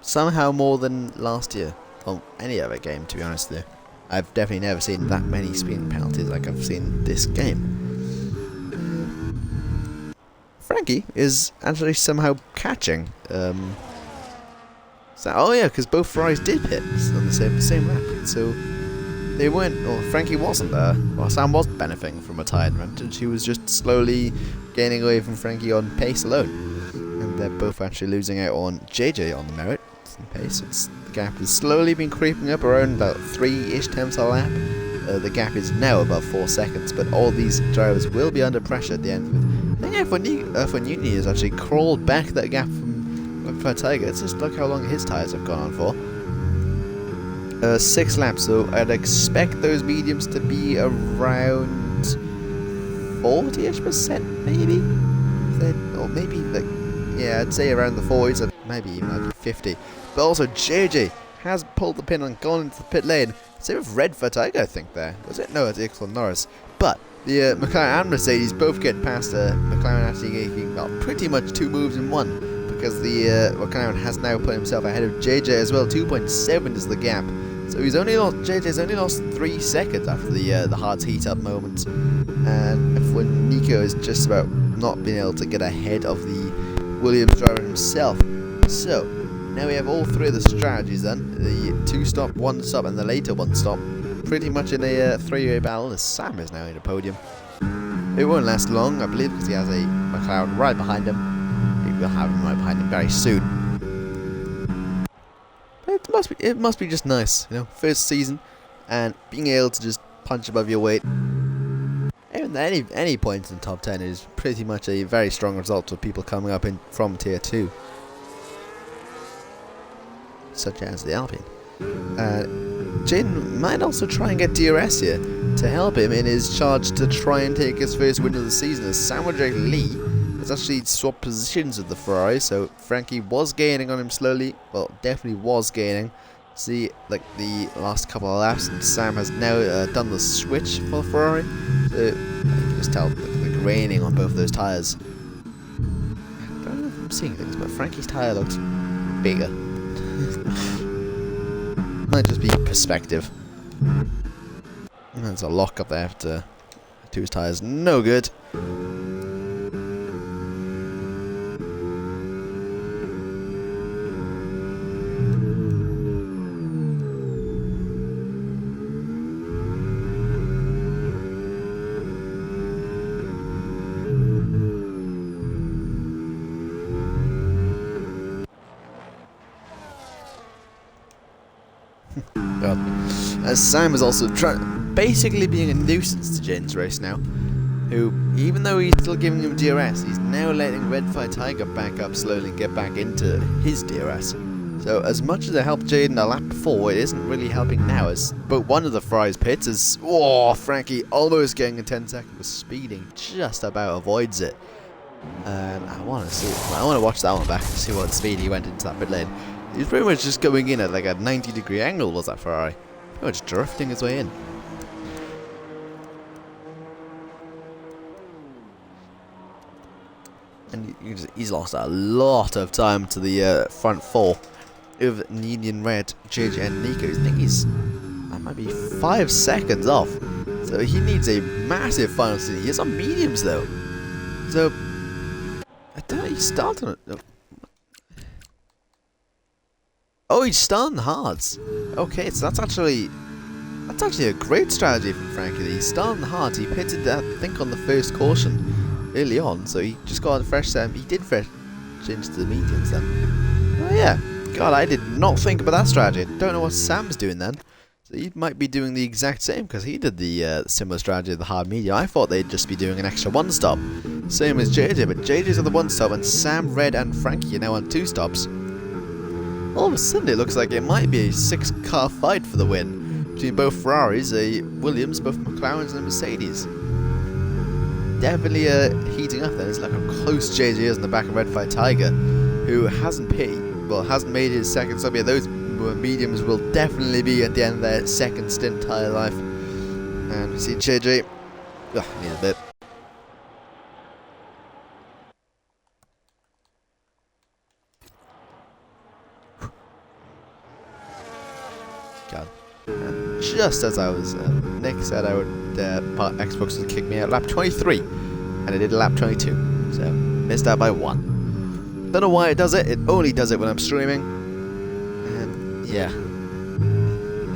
somehow more than last year, or any other game, to be honest with you. I've definitely never seen that many speeding penalties like I've seen this game. Frankie is actually somehow catching. Oh yeah, because both Ferraris did pit on the same lap, so they weren't. Or Frankie wasn't there. Well, Sam was benefiting from a tyre advantage. He was just slowly gaining away from Frankie on pace alone, and they're both actually losing out on JJ on the merit and pace. The gap has slowly been creeping up around about 3-ish tenths a lap. The gap is now above 4 seconds, but all these drivers will be under pressure at the end. I think F1 Uni has actually crawled back that gap from Tiger. Let's just look how long his tyres have gone on for. 6 laps, so I'd expect those mediums to be around 40-ish% maybe? Or maybe, like, yeah, I'd say around the 40s, and maybe even like 50. But also, JJ has pulled the pin and gone into the pit lane. Same with red for Tiger, I think, there. Was it? No, it's EXFL Norris. But the McLaren and Mercedes both get past McLaren actually making pretty much 2 moves in one, because the McLaren has now put himself ahead of JJ as well. 2.7 is the gap. So JJ's only lost 3 seconds after the hard heat up moment. And F1 Nico is just about not being able to get ahead of the Williams driver himself. So now we have all 3 of the strategies done. The 2-stop, 1-stop, and the later 1-stop. Pretty much in a 3-way battle, as Sam is now in the podium. It won't last long, I believe, because he has a McLaren right behind him. He will have him right behind him very soon. But it must be just nice, you know, first season, and being able to just punch above your weight. Even any points in top 10 is pretty much a very strong result for people coming up from tier 2. Such as the Alpine. Jaden might also try and get DRS here to help him in his charge to try and take his first win of the season, as Samuel J. Lee has actually swapped positions with the Ferrari, so Frankie was gaining on him slowly. Well, definitely was gaining. See, like the last couple of laps, and Sam has now done the switch for the Ferrari. So you can just tell the graining on both of those tyres. I don't know if I'm seeing things, but Frankie's tyre looks bigger. Might just be perspective. There's a lock up there after 2 tyres. No good. As Sam is also basically being a nuisance to Jaden's race now, who, even though he's still giving him DRS, he's now letting Red Fire Tiger back up slowly and get back into his DRS. So as much as it helped Jaden a lap before, it isn't really helping now, as but one of the Fry's pits is, Frankie almost getting a 10-second speeding, just about avoids it. I want to watch that one back to see what speed he went into that pit lane. He was pretty much just going in at like a 90-degree angle, was that Ferrari? Pretty much drifting his way in. And he's lost a lot of time to the front 4 of Union Red, JJ and Nico. I think that might be 5 seconds off. So he needs a massive final city. He's on mediums though. So I don't know, he's starting it. Oh, he's starting hards. Okay, so that's actually a great strategy from Frankie. He's starting hards. He pitted, I think, on the first caution early on, so he just got a fresh set. He did fresh into the mediums then. Oh yeah, God, I did not think about that strategy. Don't know what Sam's doing then. So he might be doing the exact same, because he did the similar strategy of the hard medium. I thought they'd just be doing an extra 1-stop, same as JJ, but JJ's on the 1-stop, and Sam, Red, and Frankie are now on 2 stops. All of a sudden, it looks like it might be a 6-car fight for the win between both Ferraris, a Williams, both McLarens, and a Mercedes. Definitely heating up then. It's like how close JJ is in the back of Red Fire Tiger, who hasn't made his second stop yet. Those where mediums will definitely be at the end of their second stint tyre life. And we see JJ. Need a bit. God. And just as I was, Nick said I would, Xbox would kick me out lap 23, and it did lap 22, so missed out by 1. Don't know why it does it. It only does it when I'm streaming, and yeah,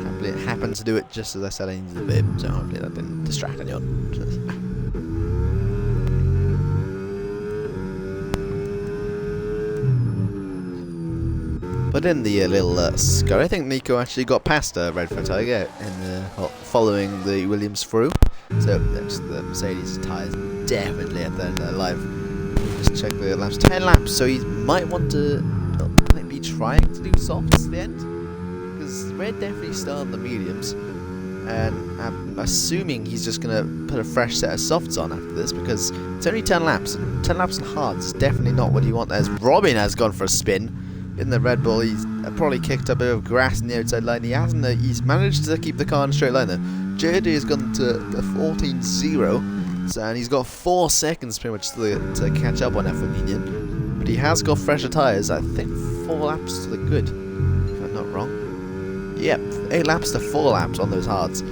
happily it happened to do it just as I said I needed the bib, so hopefully that didn't distract anyone. But in the little scud, I think Nico actually got past Red Fire Tiger in following the Williams through. So that's the Mercedes tyres definitely at the end of their life. Just check the laps, 10 laps. So he might want to, might be trying to do softs at the end, because Red definitely started the mediums, and I'm assuming he's just gonna put a fresh set of softs on after this because it's only 10 laps, and 10 laps in hards is definitely not what you want. As Robin has gone for a spin. In the Red Bull, he's probably kicked up a bit of grass in the outside line. He hasn't. He's managed to keep the car in a straight line though. JD has gone to the 14.0, so, and he's got 4 seconds pretty much to catch up on F1 Union. But he has got fresher tyres. I think 4 laps to the good, if I'm not wrong. Yep, 8 laps to 4 laps on those hards.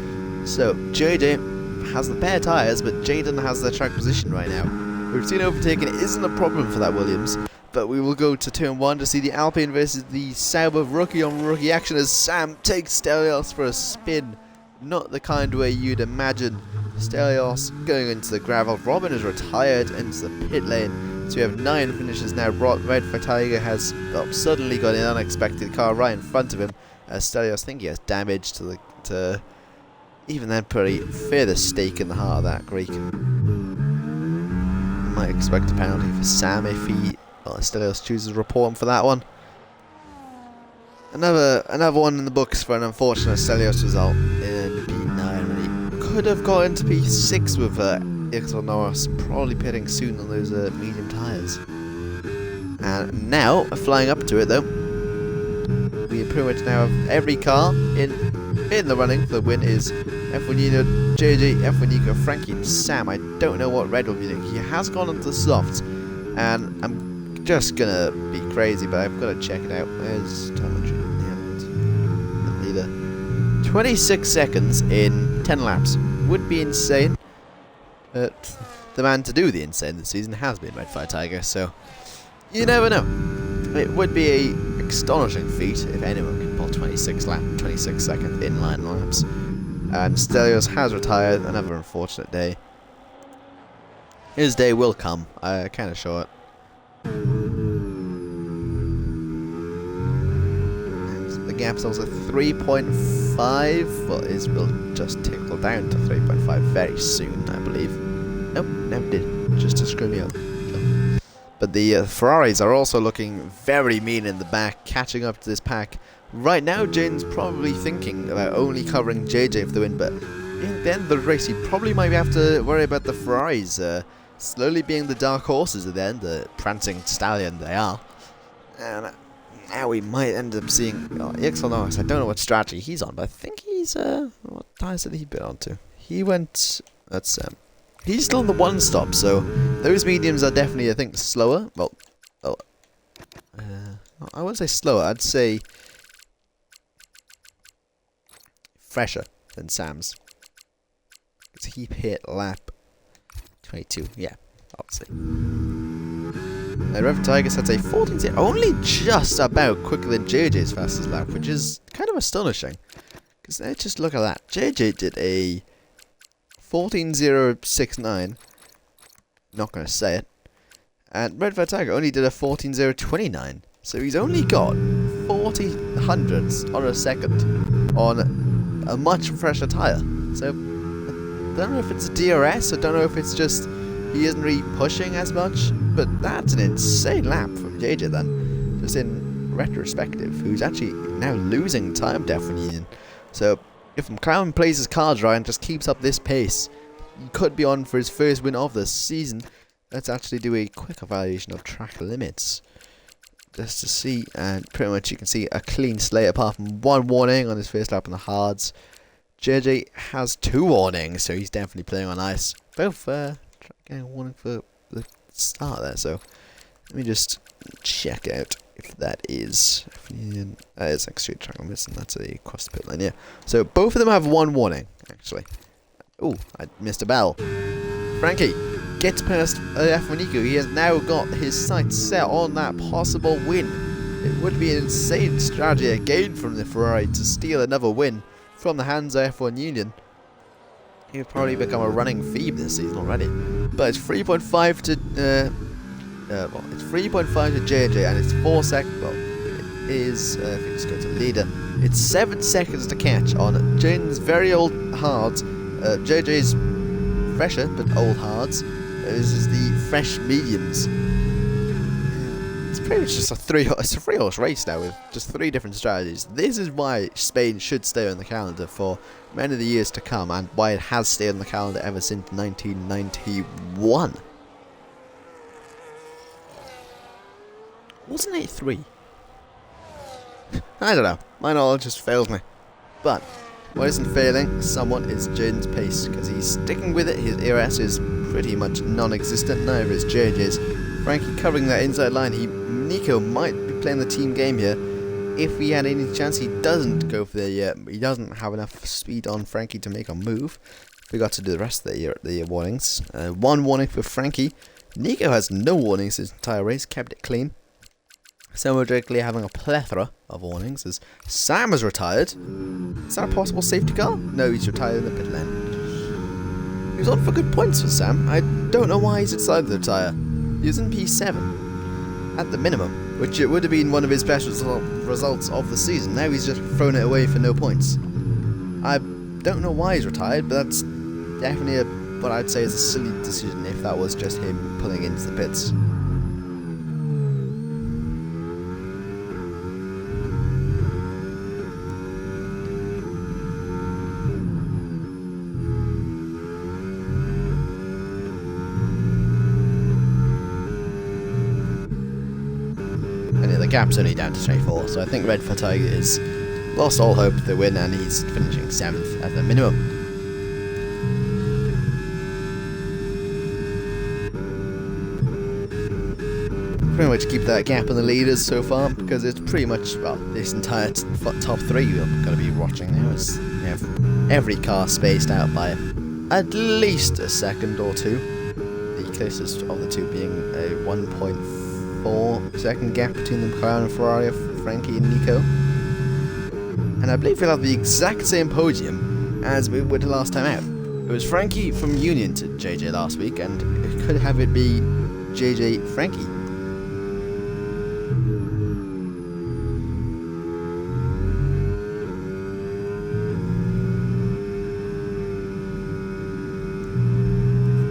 So JD has the better tyres, but Jaden has the track position right now. Routine overtaking isn't a problem for that Williams. But we will go to turn 1 to see the Alpine versus the Sauber rookie on rookie action as Sam takes Stelios for a spin. Not the kind way you'd imagine. Stelios going into the gravel. Robin is retired into the pit lane. So we have 9 finishes now. Red Fire Tiger has suddenly got an unexpected car right in front of him. Stelios, I think he has damage to even then pretty further stake in the heart of that Greek. Might expect a penalty for Sam if he Stelios chooses to report him for that one. Another one in the books for an unfortunate Stelios result in P9. He could have got into P6 with EXFL Norris probably pitting soon on those medium tyres. And now, flying up to it though, we pretty much now have every car in the running for the win is F1 Union, JJ, F1 Nico, Frankie and Sam. I don't know what Red will be doing. He has gone into the softs, and I'm just gonna be crazy, but I've got to check it out. There's telemetry in the leader. 26 seconds in 10 laps would be insane. But the man to do the insane this season has been Red Fire Tiger, so you never know. It would be a astonishing feat if anyone could pull 26 second inline laps. And Stelios has retired. Another unfortunate day. His day will come. I kind of sure it. And the gap's also 3.5. Well, it will just tickle down to 3.5 very soon, I believe. Nope, never did. Just to screw me up. But the Ferraris are also looking very mean in the back, catching up to this pack. Right now, Jaden's probably thinking about only covering JJ for the win, but in the end of the race, he probably might have to worry about the Ferraris slowly being the dark horses at the end, the prancing stallion they are. And now we might end up seeing EXFL Norris. I don't know what strategy he's on, but I think he's what tires did he bid onto? He went. He's still on the 1 stop, so those mediums are definitely, I think, slower. Well, I wouldn't say slower. I'd say fresher than Sam's. Because he hit lap 22. Yeah, obviously. And Reverend Tiger sets a 14.0, only just about quicker than JJ's fastest lap, which is kind of astonishing. Because let's just look at that. JJ did a 14.069. Not going to say it. And Red Fire Tiger only did a 14.029. So he's only got 40 hundredths on a second on a much fresher tyre. So I don't know if it's a DRS, I don't know if it's just he isn't really pushing as much, but that's an insane lap from JJ then, just in retrospective, who's actually now losing time to F1 Union. So if McLaren plays his cards right and just keeps up this pace, he could be on for his first win of the season. Let's actually do a quick evaluation of track limits. just to see, and pretty much you can see a clean slate apart from one warning on his first lap on the hards. JJ has 2 warnings, so he's definitely playing on ice. Both getting a warning for the start there, so let me just check out if that is. It's like straight track on this, and that's a cross the pit line, yeah. So both of them have 1 warning, actually. Oh, I missed a bell. Frankie gets past F1 Nico. He has now got his sights set on that possible win. It would be an insane strategy again from the Ferrari to steal another win from the hands of F1 Union. He would probably become a running theme this season already. But it's 3.5 to it's 3.5 to JJ, and it's 4 seconds. Well, it is. If you just go to leader, it's 7 seconds to catch on Jaden's very old hards. JJ's fresher but old hards. This is the fresh mediums. It's pretty much just a 3-horse race now with just 3 different strategies. This is why Spain should stay on the calendar for many of the years to come, and why it has stayed on the calendar ever since 1991. Wasn't it 3? I don't know. My knowledge just fails me. But what isn't failing someone is Jaden's pace, because he's sticking with it. His ERS is pretty much non-existent. Neither is JJ's. Frankie covering that inside line. Nico might be playing the team game here. If he had any chance, he doesn't go for the. He doesn't have enough speed on Frankie to make a move. Forgot to do the rest of the warnings. 1 warning for Frankie. Nico has no warnings this entire race. Kept it clean. Sam directly having a plethora of warnings as Sam has retired. Is that a possible safety car? No, he's retired in the pit lane. He was on for good points for Sam. I don't know why he's decided to retire. He was in P7 at the minimum, which it would have been one of his best results of the season. Now he's just thrown it away for no points. I don't know why he's retired, but that's definitely what I'd say is a silly decision if that was just him pulling into the pits. The gap's only down to 24, so I think Red for Tiger is lost all hope to win, and he's finishing 7th at the minimum. Pretty much keep that gap in the leaders so far, because it's pretty much, well, this entire top 3 we're going to be watching now. It's, you have every car spaced out by at least a second or 2. The closest of the 2 being a 1.4-second gap between the McLaren and Ferrari of Frankie and Nico. And I believe we'll have the exact same podium as we would last time out. It was Frankie from Union to JJ last week, and it could have it be JJ Frankie.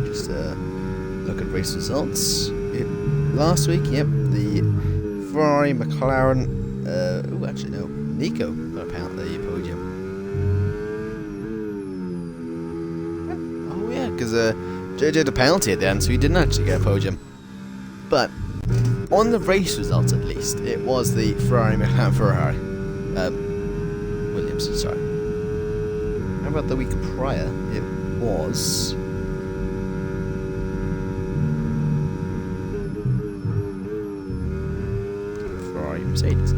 Just look at race results. Last week, yep, the Ferrari, McLaren, actually no, Nico got apparently the podium. Oh yeah, because JJ had a penalty at the end, so he didn't actually get a podium. But on the race results, at least, it was the Ferrari, McLaren, Williams. Sorry. How about the week prior? It was. Mercedes.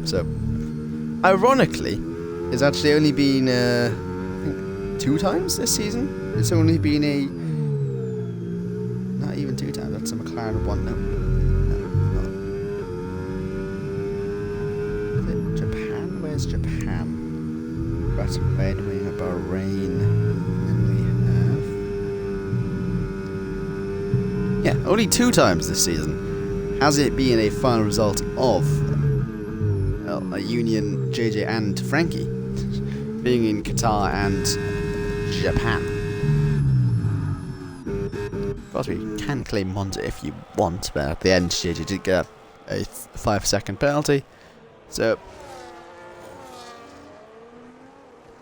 So ironically, it's actually only been I think 2 times this season. It's only been not even 2 times. That's a McLaren 1. No. Is it Japan? Where's Japan? That's Red Wing, Bahrain, and we have... Yeah, only 2 times this season has it been a final result of a Union, JJ and Frankie being in Qatar and Japan. Of course, we can claim Monza if you want, but at the end JJ did get a 5-second penalty, so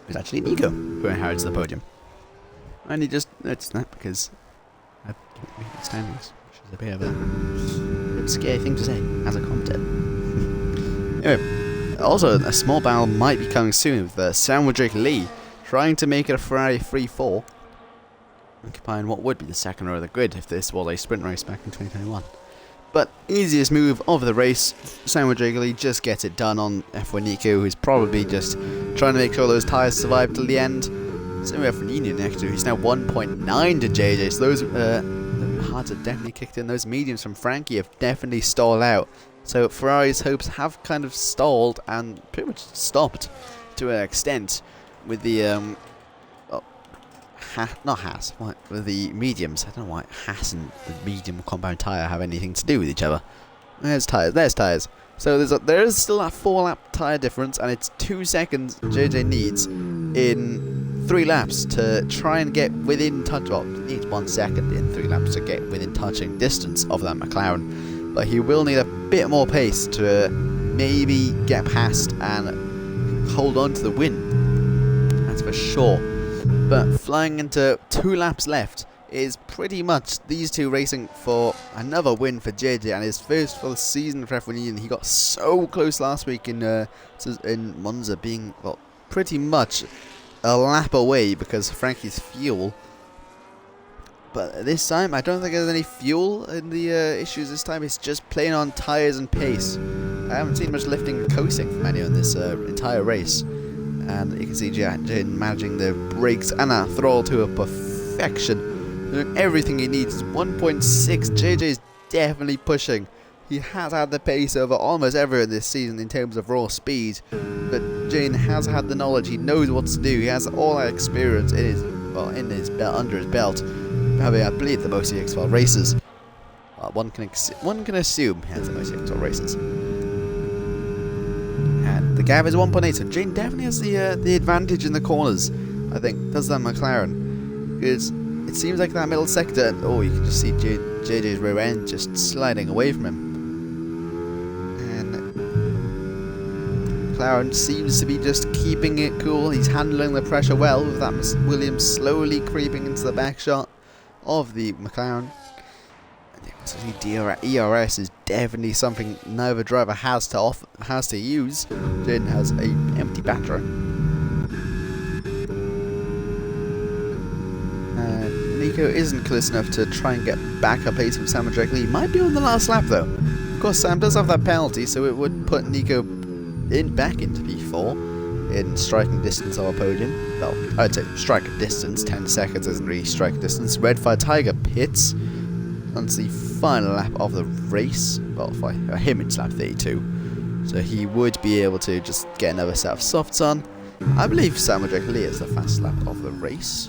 It's actually Nico who inherits the podium. And he just noticed that because I don't read the standings, which is a bit of a scary thing to say as a commentator. Anyway, also a small battle might be coming soon with Samuel Drake Lee trying to make it a Ferrari 3-4, occupying what would be the second row of the grid if this was a sprint race back in 2021. But easiest move of the race, Samuel Drake Lee just gets it done on F1 Nico, who's probably just trying to make sure those tyres survive till the end. Same with F1 Union next to, he's now 1.9 to JJ, so those the hards have definitely kicked in. Those mediums from Frankie have definitely stalled out. So Ferrari's hopes have kind of stalled and pretty much stopped to an extent with the with the mediums. I don't know why Haas and the medium compound tyre have anything to do with each other. There's tyres. So there is still that 4-lap tyre difference, and it's 2 seconds JJ needs in 3 laps to try and get within touch. Well, he needs 1 second in 3 laps to get within touching distance of that McLaren, but he will need a bit more pace to maybe get past and hold on to the win. That's for sure. But flying into 2 laps left is pretty much these two racing for another win for JJ, and his first for the season for F1 Union. He got so close last week in Monza, being pretty much a lap away because of Frankie's fuel. But this time, I don't think there's any fuel in the issues this time. It's just playing on tyres and pace. I haven't seen much lifting and coasting from anyone this entire race. And you can see Jane managing the brakes and that throttle to a perfection. Doing everything he needs. 1.6. JJ is definitely pushing. He has had the pace over almost everyone this season in terms of raw speed. But Jane has had the knowledge. He knows what to do. He has all that experience in his belt, under his belt. Having, I believe, the most EXFL races. One can assume he has the most EXFL races. And the gap is 1.8, so Jane definitely has the advantage in the corners, I think. Does that McLaren? Because it seems like that middle sector, you can just see JJ's rear end just sliding away from him. And McLaren seems to be just keeping it cool. He's handling the pressure well with that Williams slowly creeping into the back shot of the McLaren. ERS is definitely something neither driver has to use. Jaden has an empty battery. Nico isn't close enough to try and get back up pace from Sam and Drake Lee. He might be on the last lap though. Of course, Sam does have that penalty, so it would put Nico back into P4 in striking distance of our podium. Well, I'd say strike distance. 10 seconds isn't really strike distance. Red Fire Tiger pits on the final lap of the race. Well, for him it's lap 32. So he would be able to just get another set of softs on. I believe Samuel Drake Lee is the fastest lap of the race.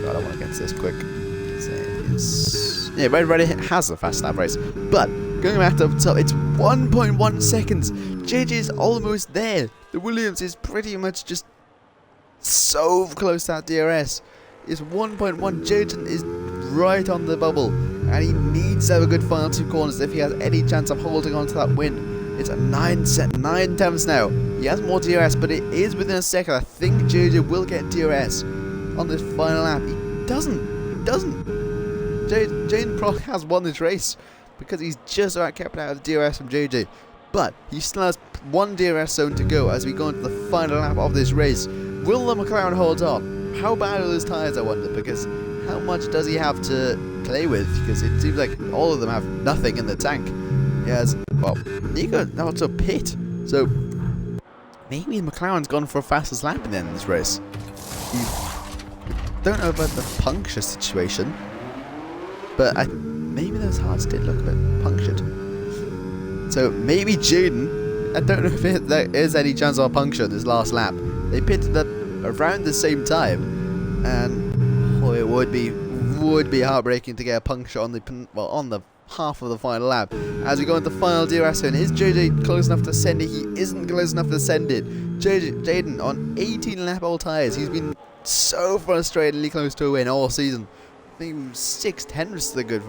God, I want to get to this quick. Yeah, Red has the fast lap race. But going back to the top, it's 1.1 seconds. JJ is almost there. The Williams is pretty much just so close to that DRS. It's 1.1. JJ is right on the bubble, and he needs to have a good final 2 corners if he has any chance of holding on to that win. It's a 9 tenths now. He has more DRS, but it is within a second. I think JJ will get DRS on this final lap. He doesn't. Jaden probably has won this race because he's just about kept out of the DRS from JJ. But he still has 1 DRS zone to go as we go into the final lap of this race. Will the McLaren hold on? How bad are those tyres, I wonder, because how much does he have to play with? Because it seems like all of them have nothing in the tank. He has, Nico also pit. So maybe McLaren's gone for a fastest lap in the end of this race. Don't know about the puncture situation, but maybe those hards did look a bit punctured. So maybe Jaden, I don't know if there is any chance of a puncture this last lap. They pitted around the same time, and it would be heartbreaking to get a puncture on the half of the final lap. As we go into the final DRS zone, is JJ close enough to send it? He isn't close enough to send it. Jaden on 18 lap old tyres. He's been so frustratingly close to a win all season. I think 6 tenths to the good,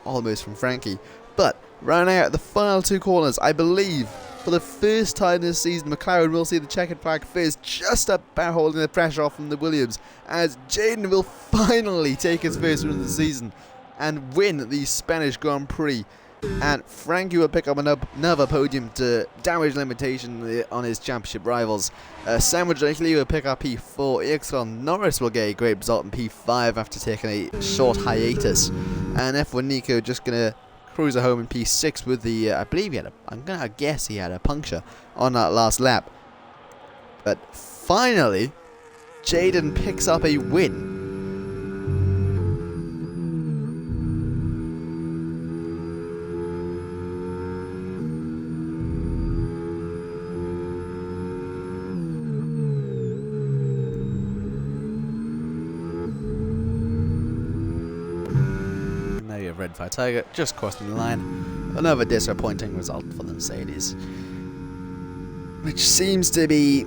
almost from Frankie. But rounding out the final 2 corners, I believe for the first time this season, McLaren will see the checkered flag first, just about holding the pressure off from the Williams, as Jayden will finally take his first win of the season and win the Spanish Grand Prix. And Frankie will pick up another podium to damage limitation on his championship rivals. Sam will pick up P4. EXFL Norris will get a great result in P5 after taking a short hiatus. And F1 Nico just going to cruise home in P6 with the, I believe he had I'm going to guess he had a puncture on that last lap. But finally, Jayden picks up a win. Red Fire Tiger just crossing the line. Another disappointing result for the Mercedes, which seems to be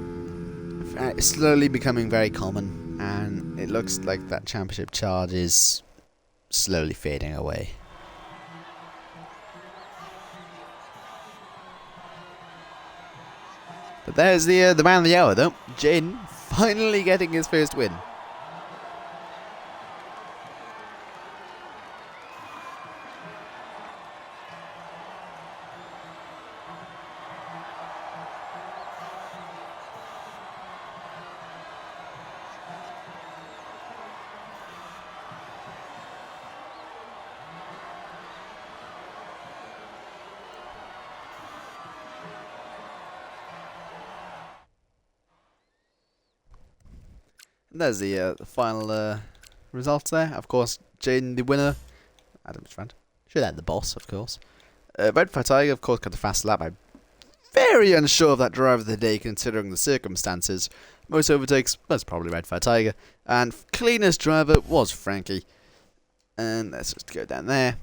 slowly becoming very common, and it looks like that championship charge is slowly fading away. But there's the man of the hour though, Jayden, finally getting his first win. And there's the final results there. Of course, Jayden the winner. Adam's friend. Should add the boss, of course. Red Fire Tiger, of course, got the fast lap. I'm very unsure of that driver of the day, considering the circumstances. Most overtakes was probably Red Fire Tiger. And cleanest driver was Frankie. And let's just go down there.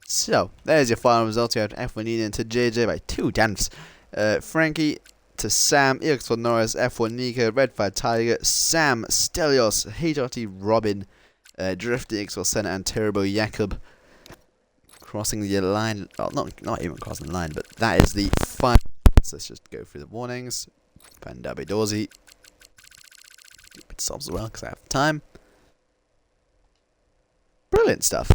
So, there's your final results. You have F1 Eden to JJ by 2/10. Frankie to Sam, EXFL Norris, F1 Nico, Red Fire Tiger, Sam, Stelios, HRT Robin, Drifter, EXFL Senna, and Turbo Jakob. Crossing the line, well, not even crossing the line, but that is the final. So let's just go through the warnings. Pandabe Dorsey. Keep it solves as well because I have time. Brilliant stuff.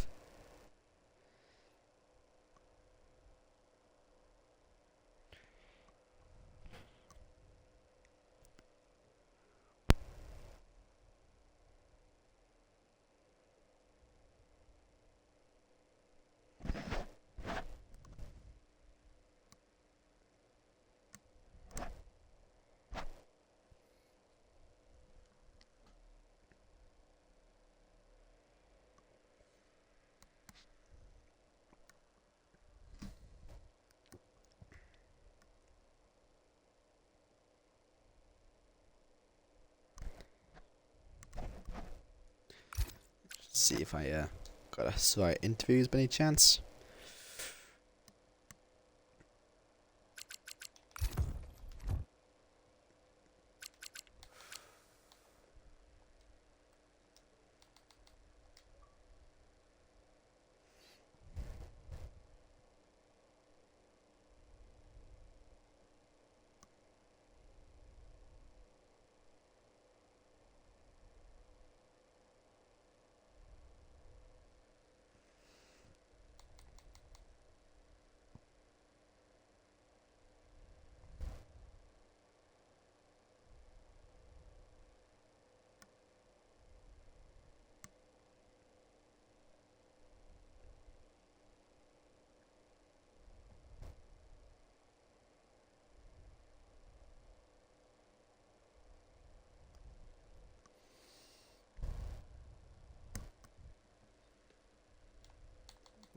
See if I got a slight interviews by any chance.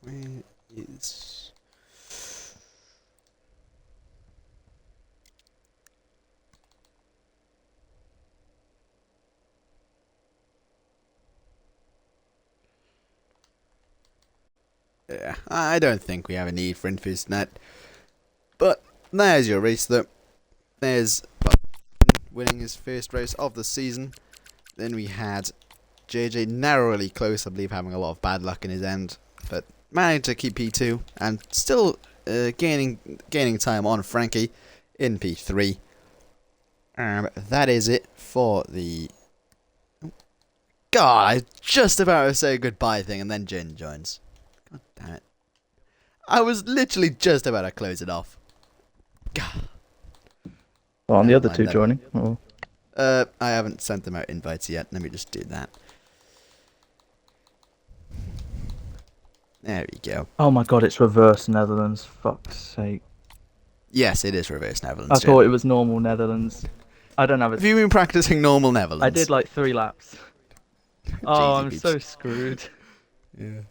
Where is... Yeah, I don't think we have a need for interviews tonight. But there's your race though. There's winning his first race of the season. Then we had JJ narrowly close, I believe, having a lot of bad luck in his end, but managed to keep P2 and still gaining time on Frankie in P3. That is it for the... God, I was just about to say a goodbye thing, and then Jin joins. God damn it. I was literally just about to close it off. God. Well, on the other two joining? Or... I haven't sent them out invites yet. Let me just do that. There we go. Oh my god, it's reverse Netherlands. Fuck's sake. Yes, it is reverse Netherlands. I thought it was normal Netherlands. I don't have it. Have you been practicing normal Netherlands? I did like 3 laps. Oh, I'm so screwed. Yeah.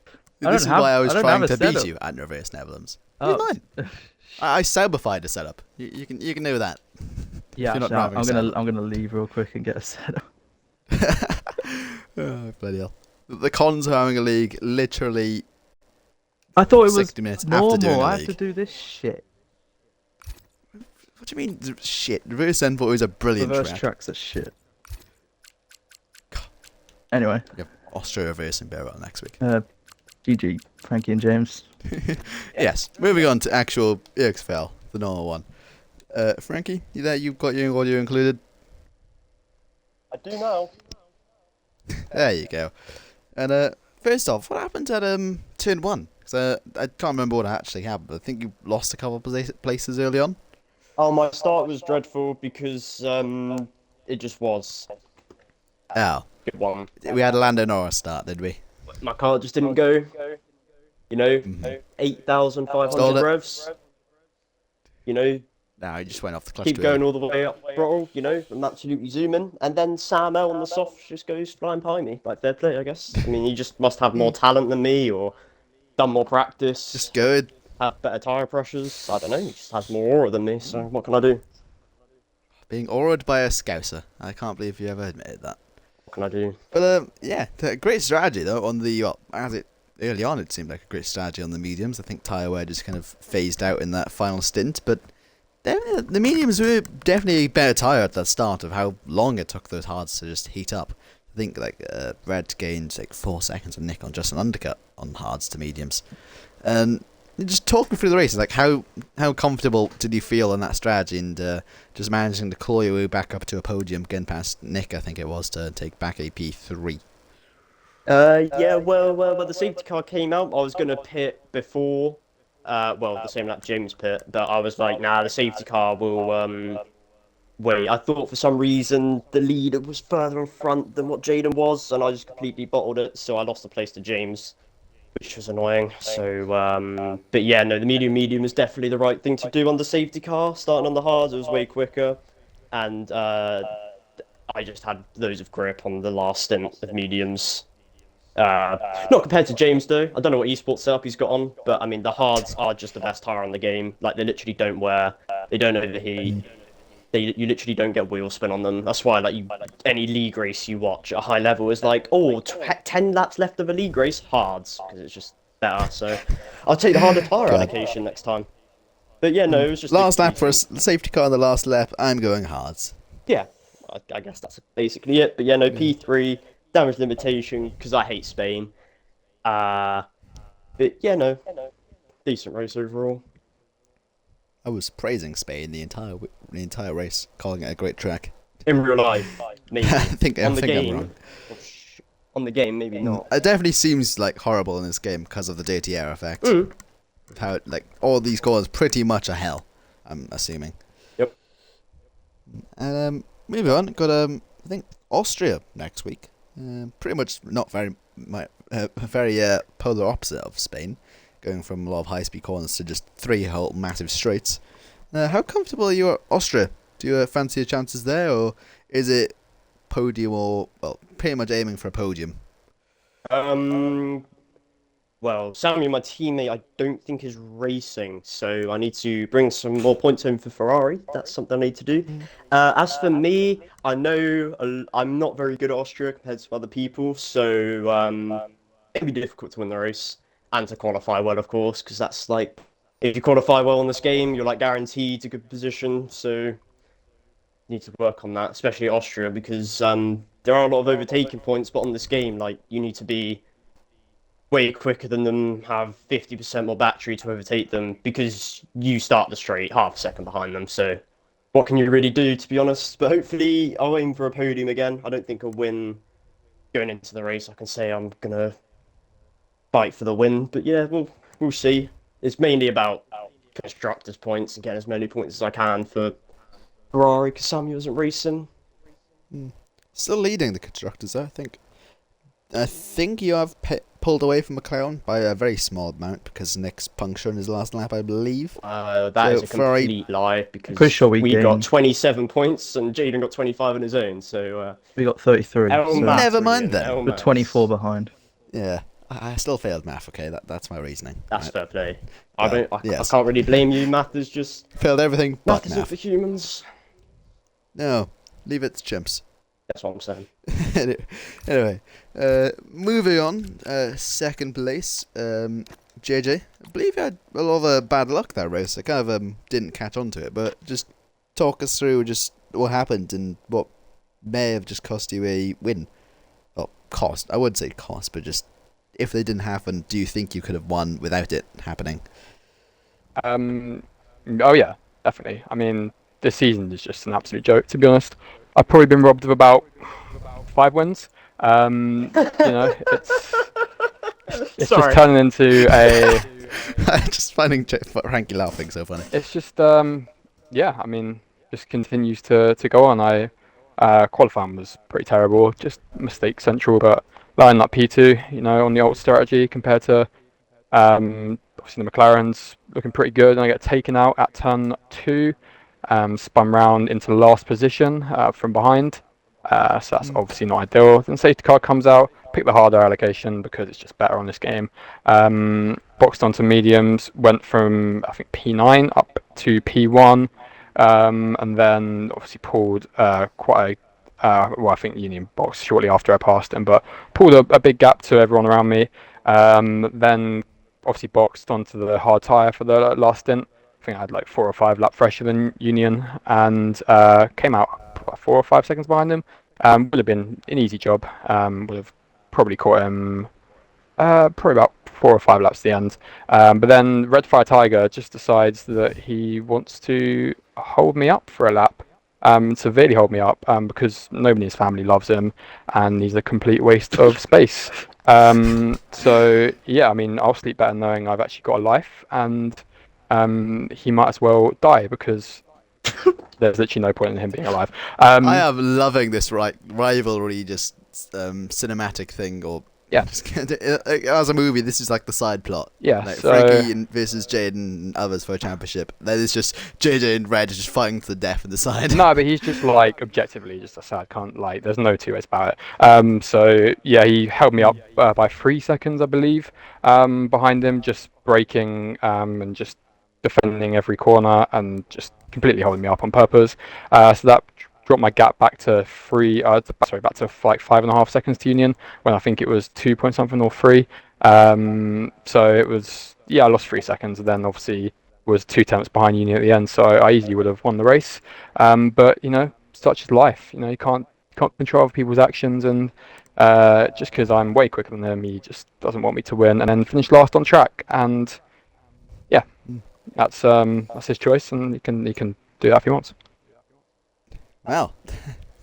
This is why I was trying to beat you at reverse Netherlands. Oh. Mine. I Sauberfied a setup. You can know that. Yeah, I'm gonna leave real quick and get a setup. Oh, bloody hell. The cons of having a league literally. I thought it was 60 minutes normal. after doing a I league. have to do this shit. What do you mean shit? Reverse N4 is a brilliant reverse track. Tracks are shit. Anyway. Yep. Austria reversing better on next week. GG, Frankie and James. Yes. Moving on to actual EXFL, the normal one. Frankie, you there? You've got your audio included? I do now. There you go. And first off, what happened at turn 1? Because I can't remember what actually happened. I think you lost a couple of places early on. Oh, my start was dreadful because it just was. Oh. Good one. We had a Lando Norris start, did we? My car just didn't go. You know, 8,500 revs. You know. No, he just went off the clutch. Keep going all the way up throttle, you know, I'm absolutely zooming. And then Sam L on the soft just goes flying by me. Like, fair play, I guess. I mean, he just must have more talent than me or done more practice. Just good. Have better tyre pressures. I don't know, he just has more aura than me, so what can I do? Being auraed by a Scouser. I can't believe you ever admitted that. What can I do? But, yeah, great strategy, though, on the... Well, early on, it seemed like a great strategy on the mediums. I think tyre wear just kind of phased out in that final stint, but... The mediums were definitely a better tyre at the start of how long it took those hards to just heat up. I think like Red gained like 4 seconds of nick on just an undercut on hards to mediums. And just talking through the races, like how comfortable did you feel in that strategy and just managing to claw your way back up to a podium, getting past Nick, I think it was, to take back a P3? Yeah, well, the safety car came out. I was going to pit before... the same like James pit, but I was like, nah, the safety car will wait. I thought for some reason the leader was further in front than what Jaden was, and I just completely bottled it, so I lost the place to James, which was annoying. So, but yeah, no, the medium was definitely the right thing to do on the safety car. Starting on the hards, it was way quicker, and I just had loads of grip on the last stint of mediums. Not compared to James though. I don't know what esports setup he's got on, but I mean the hards are just the best tire on the game. Like they literally don't wear, they don't overheat. You literally don't get wheel spin on them. That's why any league race you watch at a high level is like, oh, 10 laps left of a league race, hards, because it's just better. So I'll take the harder tire allocation next time. But yeah, no, it was just last lap for a safety car on the last lap. I'm going hards. Yeah, I guess that's basically it. But yeah, no, P3. Damage limitation because I hate Spain. But yeah, no, decent race overall. I was praising Spain the entire race, calling it a great track. In real life, maybe. I think I'm wrong. On the game, maybe not. It definitely seems like horrible in this game because of the dirty air effect. How all these corners pretty much are hell. I'm assuming. Yep. And moving on, got I think Austria next week. Pretty much not very polar opposite of Spain, going from a lot of high-speed corners to just 3 whole massive straights. How comfortable are you at Austria? Do you fancy your chances there, or is it podium or, well, pretty much aiming for a podium? Well, Sammy, my teammate, I don't think is racing, so I need to bring some more points home for Ferrari. That's something I need to do. As for me, I know I'm not very good at Austria compared to other people, so it'd be difficult to win the race and to qualify well, of course, because that's like, if you qualify well in this game, you're like guaranteed a good position, so you need to work on that, especially at Austria, because there are a lot of overtaking points, but on this game, like, you need to be way quicker than them, have 50% more battery to overtake them because you start the straight half a second behind them. So what can you really do, to be honest? But hopefully I'll aim for a podium again. I don't think I'll win going into the race. I can say I'm gonna fight for the win, but yeah, we'll see. It's mainly about constructors' points and getting as many points as I can for Ferrari because Samuel isn't racing. Still leading the constructors, though, I think. I think you have pulled away from McLaren by a very small amount because Nick's puncture in his last lap, I believe. That is a complete lie because Pretty sure we got gained. 27 points and Jaden got 25 on his own. So We got 33. El So Maths, Never mind brilliant. then. El we're Maths. 24 behind. Yeah, I still failed math. Okay, that's my reasoning. That's Right. fair play. Well, I yes. can't really blame you. Math is just Failed everything math but isn't math. for humans. No, leave it to chimps. That's what I'm saying. Anyway, moving on. Second place, JJ. I believe you had a lot of bad luck that race. I kind of didn't catch on to it, but just talk us through just what happened and what may have just cost you a win. Well, cost. I wouldn't say cost, but just if they didn't happen, do you think you could have won without it happening? Oh yeah, definitely. I mean, this season is just an absolute joke, to be honest. I've probably been robbed of about 5 wins. It's Sorry. just turning into a. Just finding Frankie laughing so funny. It's just yeah. I mean, just continues to go on. Qualifying was pretty terrible, just mistake central, but lining up P2, on the old strategy compared to obviously the McLaren's looking pretty good, and I get taken out at turn 2, spun round into last position from behind. So that's obviously not ideal. Then safety car comes out, pick the harder allocation because it's just better on this game. Boxed onto mediums, went from I think P9 up to P1, and then obviously pulled quite a well, I think Union boxed shortly after I passed him, but pulled a big gap to everyone around me. Then obviously boxed onto the hard tyre for the last stint. I think I had like 4 or 5 lap fresher than Union, and came out 4 or 5 seconds behind him. Would have been an easy job. Would have probably caught him probably about 4 or 5 laps at the end. But then Red Fire Tiger just decides that he wants to hold me up for a lap. Severely hold me up because nobody in his family loves him and he's a complete waste of space. So yeah, I mean, I'll sleep better knowing I've actually got a life, and he might as well die because there's literally no point in him being alive. I am loving this rivalry, just cinematic thing, or Yeah. as a movie, this is like the side plot. Yeah, like so- Frankie versus Jaden and others for a championship. Then it's just JJ and Red just fighting to the death in the side. No, but he's just like objectively just a sad cunt. Like, there's no two ways about it. So yeah, he held me up by 3 seconds, I believe, behind him, just braking and just defending every corner and just completely holding me up on purpose. So that dropped my gap back to back to like 5.5 seconds to Union, when I think it was 2 point something or 3. So it was, yeah, I lost 3 seconds, and then obviously was 2 tenths behind Union at the end, so I easily would have won the race. But such is life. You can't control other people's actions, and just because I'm way quicker than him, he just doesn't want me to win, and then finish last on track. And yeah, that's his choice, and he can do that if he wants. Well,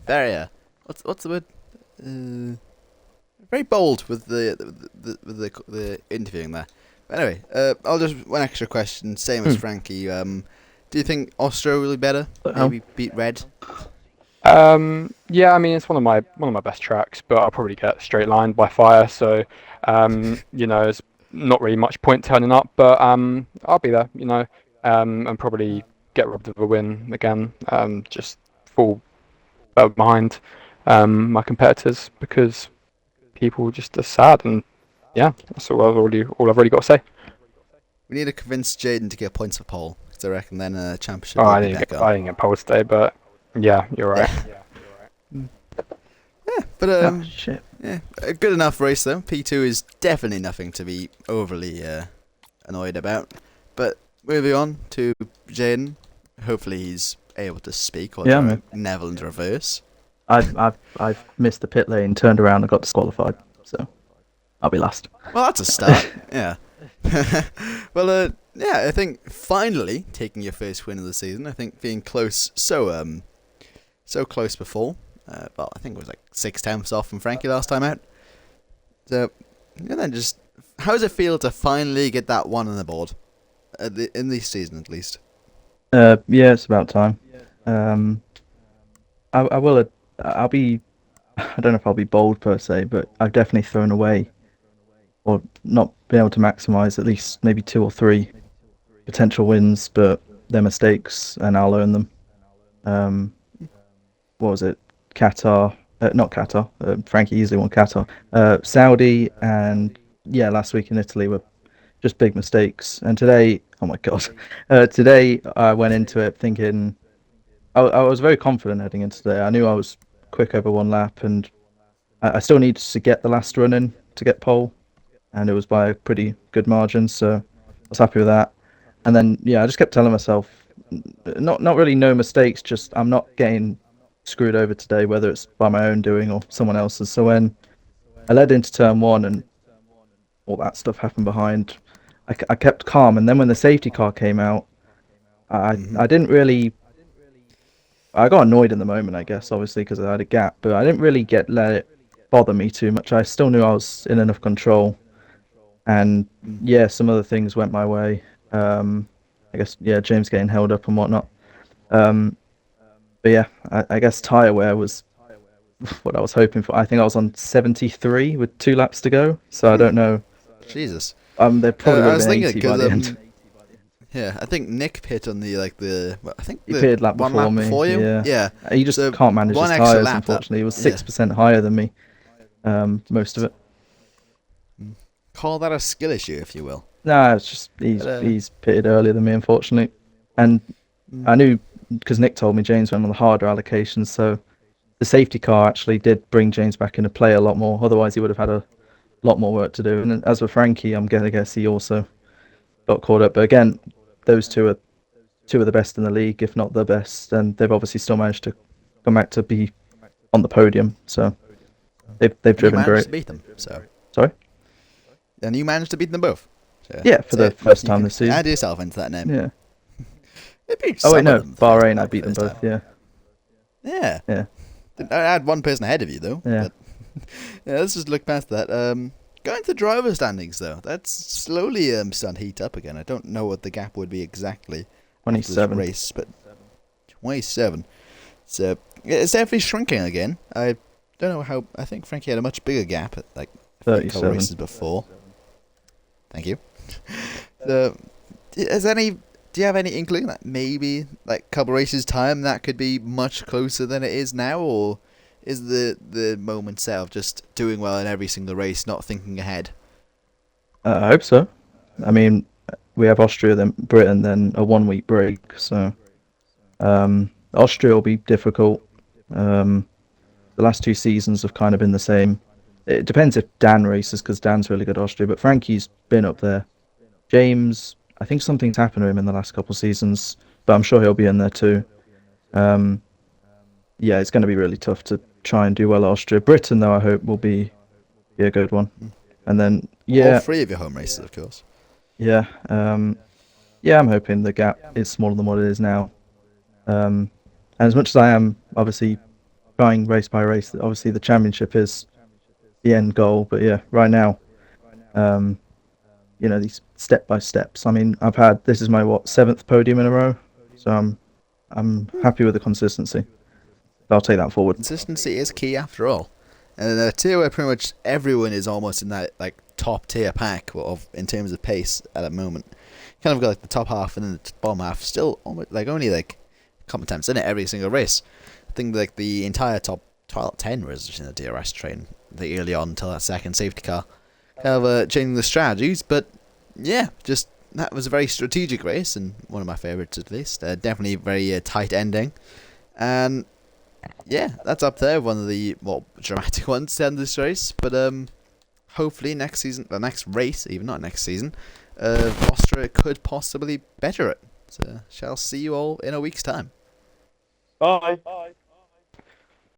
very what's the word? Very bold with the interviewing there. But anyway, I'll just one extra question, same as Frankie. Do you think Austria will be better? Maybe beat Red? Yeah, I mean, it's one of my best tracks, but I'll probably get straight lined by Fire. So there's not really much point turning up, but I'll be there. And probably get robbed of a win again. Just fall behind my competitors because people just are sad, and yeah, that's all I've already got to say. We need to convince Jaden to get points for pole, because I reckon then a championship. I didn't get pole today, but yeah, you're right. But Shit. yeah, a good enough race though. P2 is definitely nothing to be overly annoyed about. But moving on to Jaden, hopefully he's able to speak or Yeah, Neville into reverse. I've missed the pit lane, turned around and got disqualified. So I'll be last. Well, that's a start. Yeah. Well, yeah, I think finally taking your first win of the season. I think being close, so close before. Well, I think it was like 6/10 off from Frankie last time out. So, and then just, how does it feel to finally get that one on the board, in this season at least? Yeah, it's about time. I will. I'll be. I don't know if I'll be bold per se, but I've definitely thrown away or not been able to maximise at least maybe 2 or 3 potential wins, but they're mistakes, and I'll own them. What was it? Qatar, not Qatar. Frankie easily won Qatar. Saudi and yeah, last week in Italy were just big mistakes. And today, oh my god, today I went into it thinking I was very confident heading into today. I knew I was quick over one lap, and I still needed to get the last run in to get pole, and it was by a pretty good margin, so I was happy with that. And then yeah, I just kept telling myself, not really no mistakes, just I'm not getting screwed over today, whether it's by my own doing or someone else's. So when I led into turn one and all that stuff happened behind, I kept calm. And then when the safety car came out, I didn't really. I got annoyed in the moment, I guess, obviously, because I had a gap, but I didn't really let it bother me too much. I still knew I was in enough control, and yeah, some other things went my way. I guess yeah, James getting held up and whatnot. But yeah, I guess tyre wear was what I was hoping for. I think I was on 73 with 2 laps to go, so I don't know. Jesus. They probably would I have was been thinking 80 by the end. Yeah, I think Nick pit on the I think He the pitted lap one before lap me. before you. Yeah. Yeah. He just So can't manage one his extra tyres, lap, unfortunately. He was yeah. 6% higher than me, most of it. Call that a skill issue, if you will. Nah, it's just But, he's pitted earlier than me, unfortunately. And I knew, because Nick told me James went on the harder allocations, so the safety car actually did bring James back into play a lot more. Otherwise, he would have had a lot more work to do. And as for Frankie, I'm going to guess he also got caught up. But again, those two are two of the best in the league, if not the best, and they've obviously still managed to come back to be on the podium. So they've you driven managed great. to beat them. So. Sorry? And you managed to beat them both. So, Yeah, for the first time this season. Add yourself into that name. Yeah. Maybe Oh wait, no, them Bahrain, for I the beat them first both. time. Yeah. Yeah. I had one person ahead of you though. Yeah. But, yeah. Let's just look past that. Going to driver standings though, that's slowly starting to heat up again. I don't know what the gap would be exactly. after this 27. race, but 27. So it's definitely shrinking again. I don't know how. I think Frankie had a much bigger gap at like a couple 37. races before. Thank you. So, do you have any inkling that maybe like a couple races time that could be much closer than it is now, or is the moment set of just doing well in every single race, not thinking ahead? I hope so. I mean, we have Austria, then Britain, then a 1 week break. So Austria will be difficult. The last 2 seasons have kind of been the same. It depends if Dan races, because Dan's really good at Austria, but Frankie's been up there. James, I think something's happened to him in the last couple of seasons, but I'm sure he'll be in there too. Yeah, it's going to be really tough to try and do well at Austria. Britain, though, I hope will be a good one. And then, yeah. All 3 of your home races, of course. Yeah. Yeah, I'm hoping the gap is smaller than what it is now. And as much as I am obviously trying race by race, obviously the championship is the end goal. But yeah, right now, these step by steps. I mean, this is my 7th podium in a row, so I'm happy with the consistency. I'll take that forward. Consistency is key after all. And a tier where pretty much everyone is almost in that like top tier pack in terms of pace at the moment. Kind of got like the top half and then the bottom half still almost like only like a couple times in it every single race. I think like the entire top 10 was in the DRS train the early on until that second safety car. Kind of changing the strategies, but yeah, just that was a very strategic race and one of my favourites at least. Definitely very tight ending, and yeah, that's up there, one of the more dramatic ones to end this race. But hopefully next season, the next race, even not next season, Austria could possibly better it. So shall see you all in a week's time. Bye.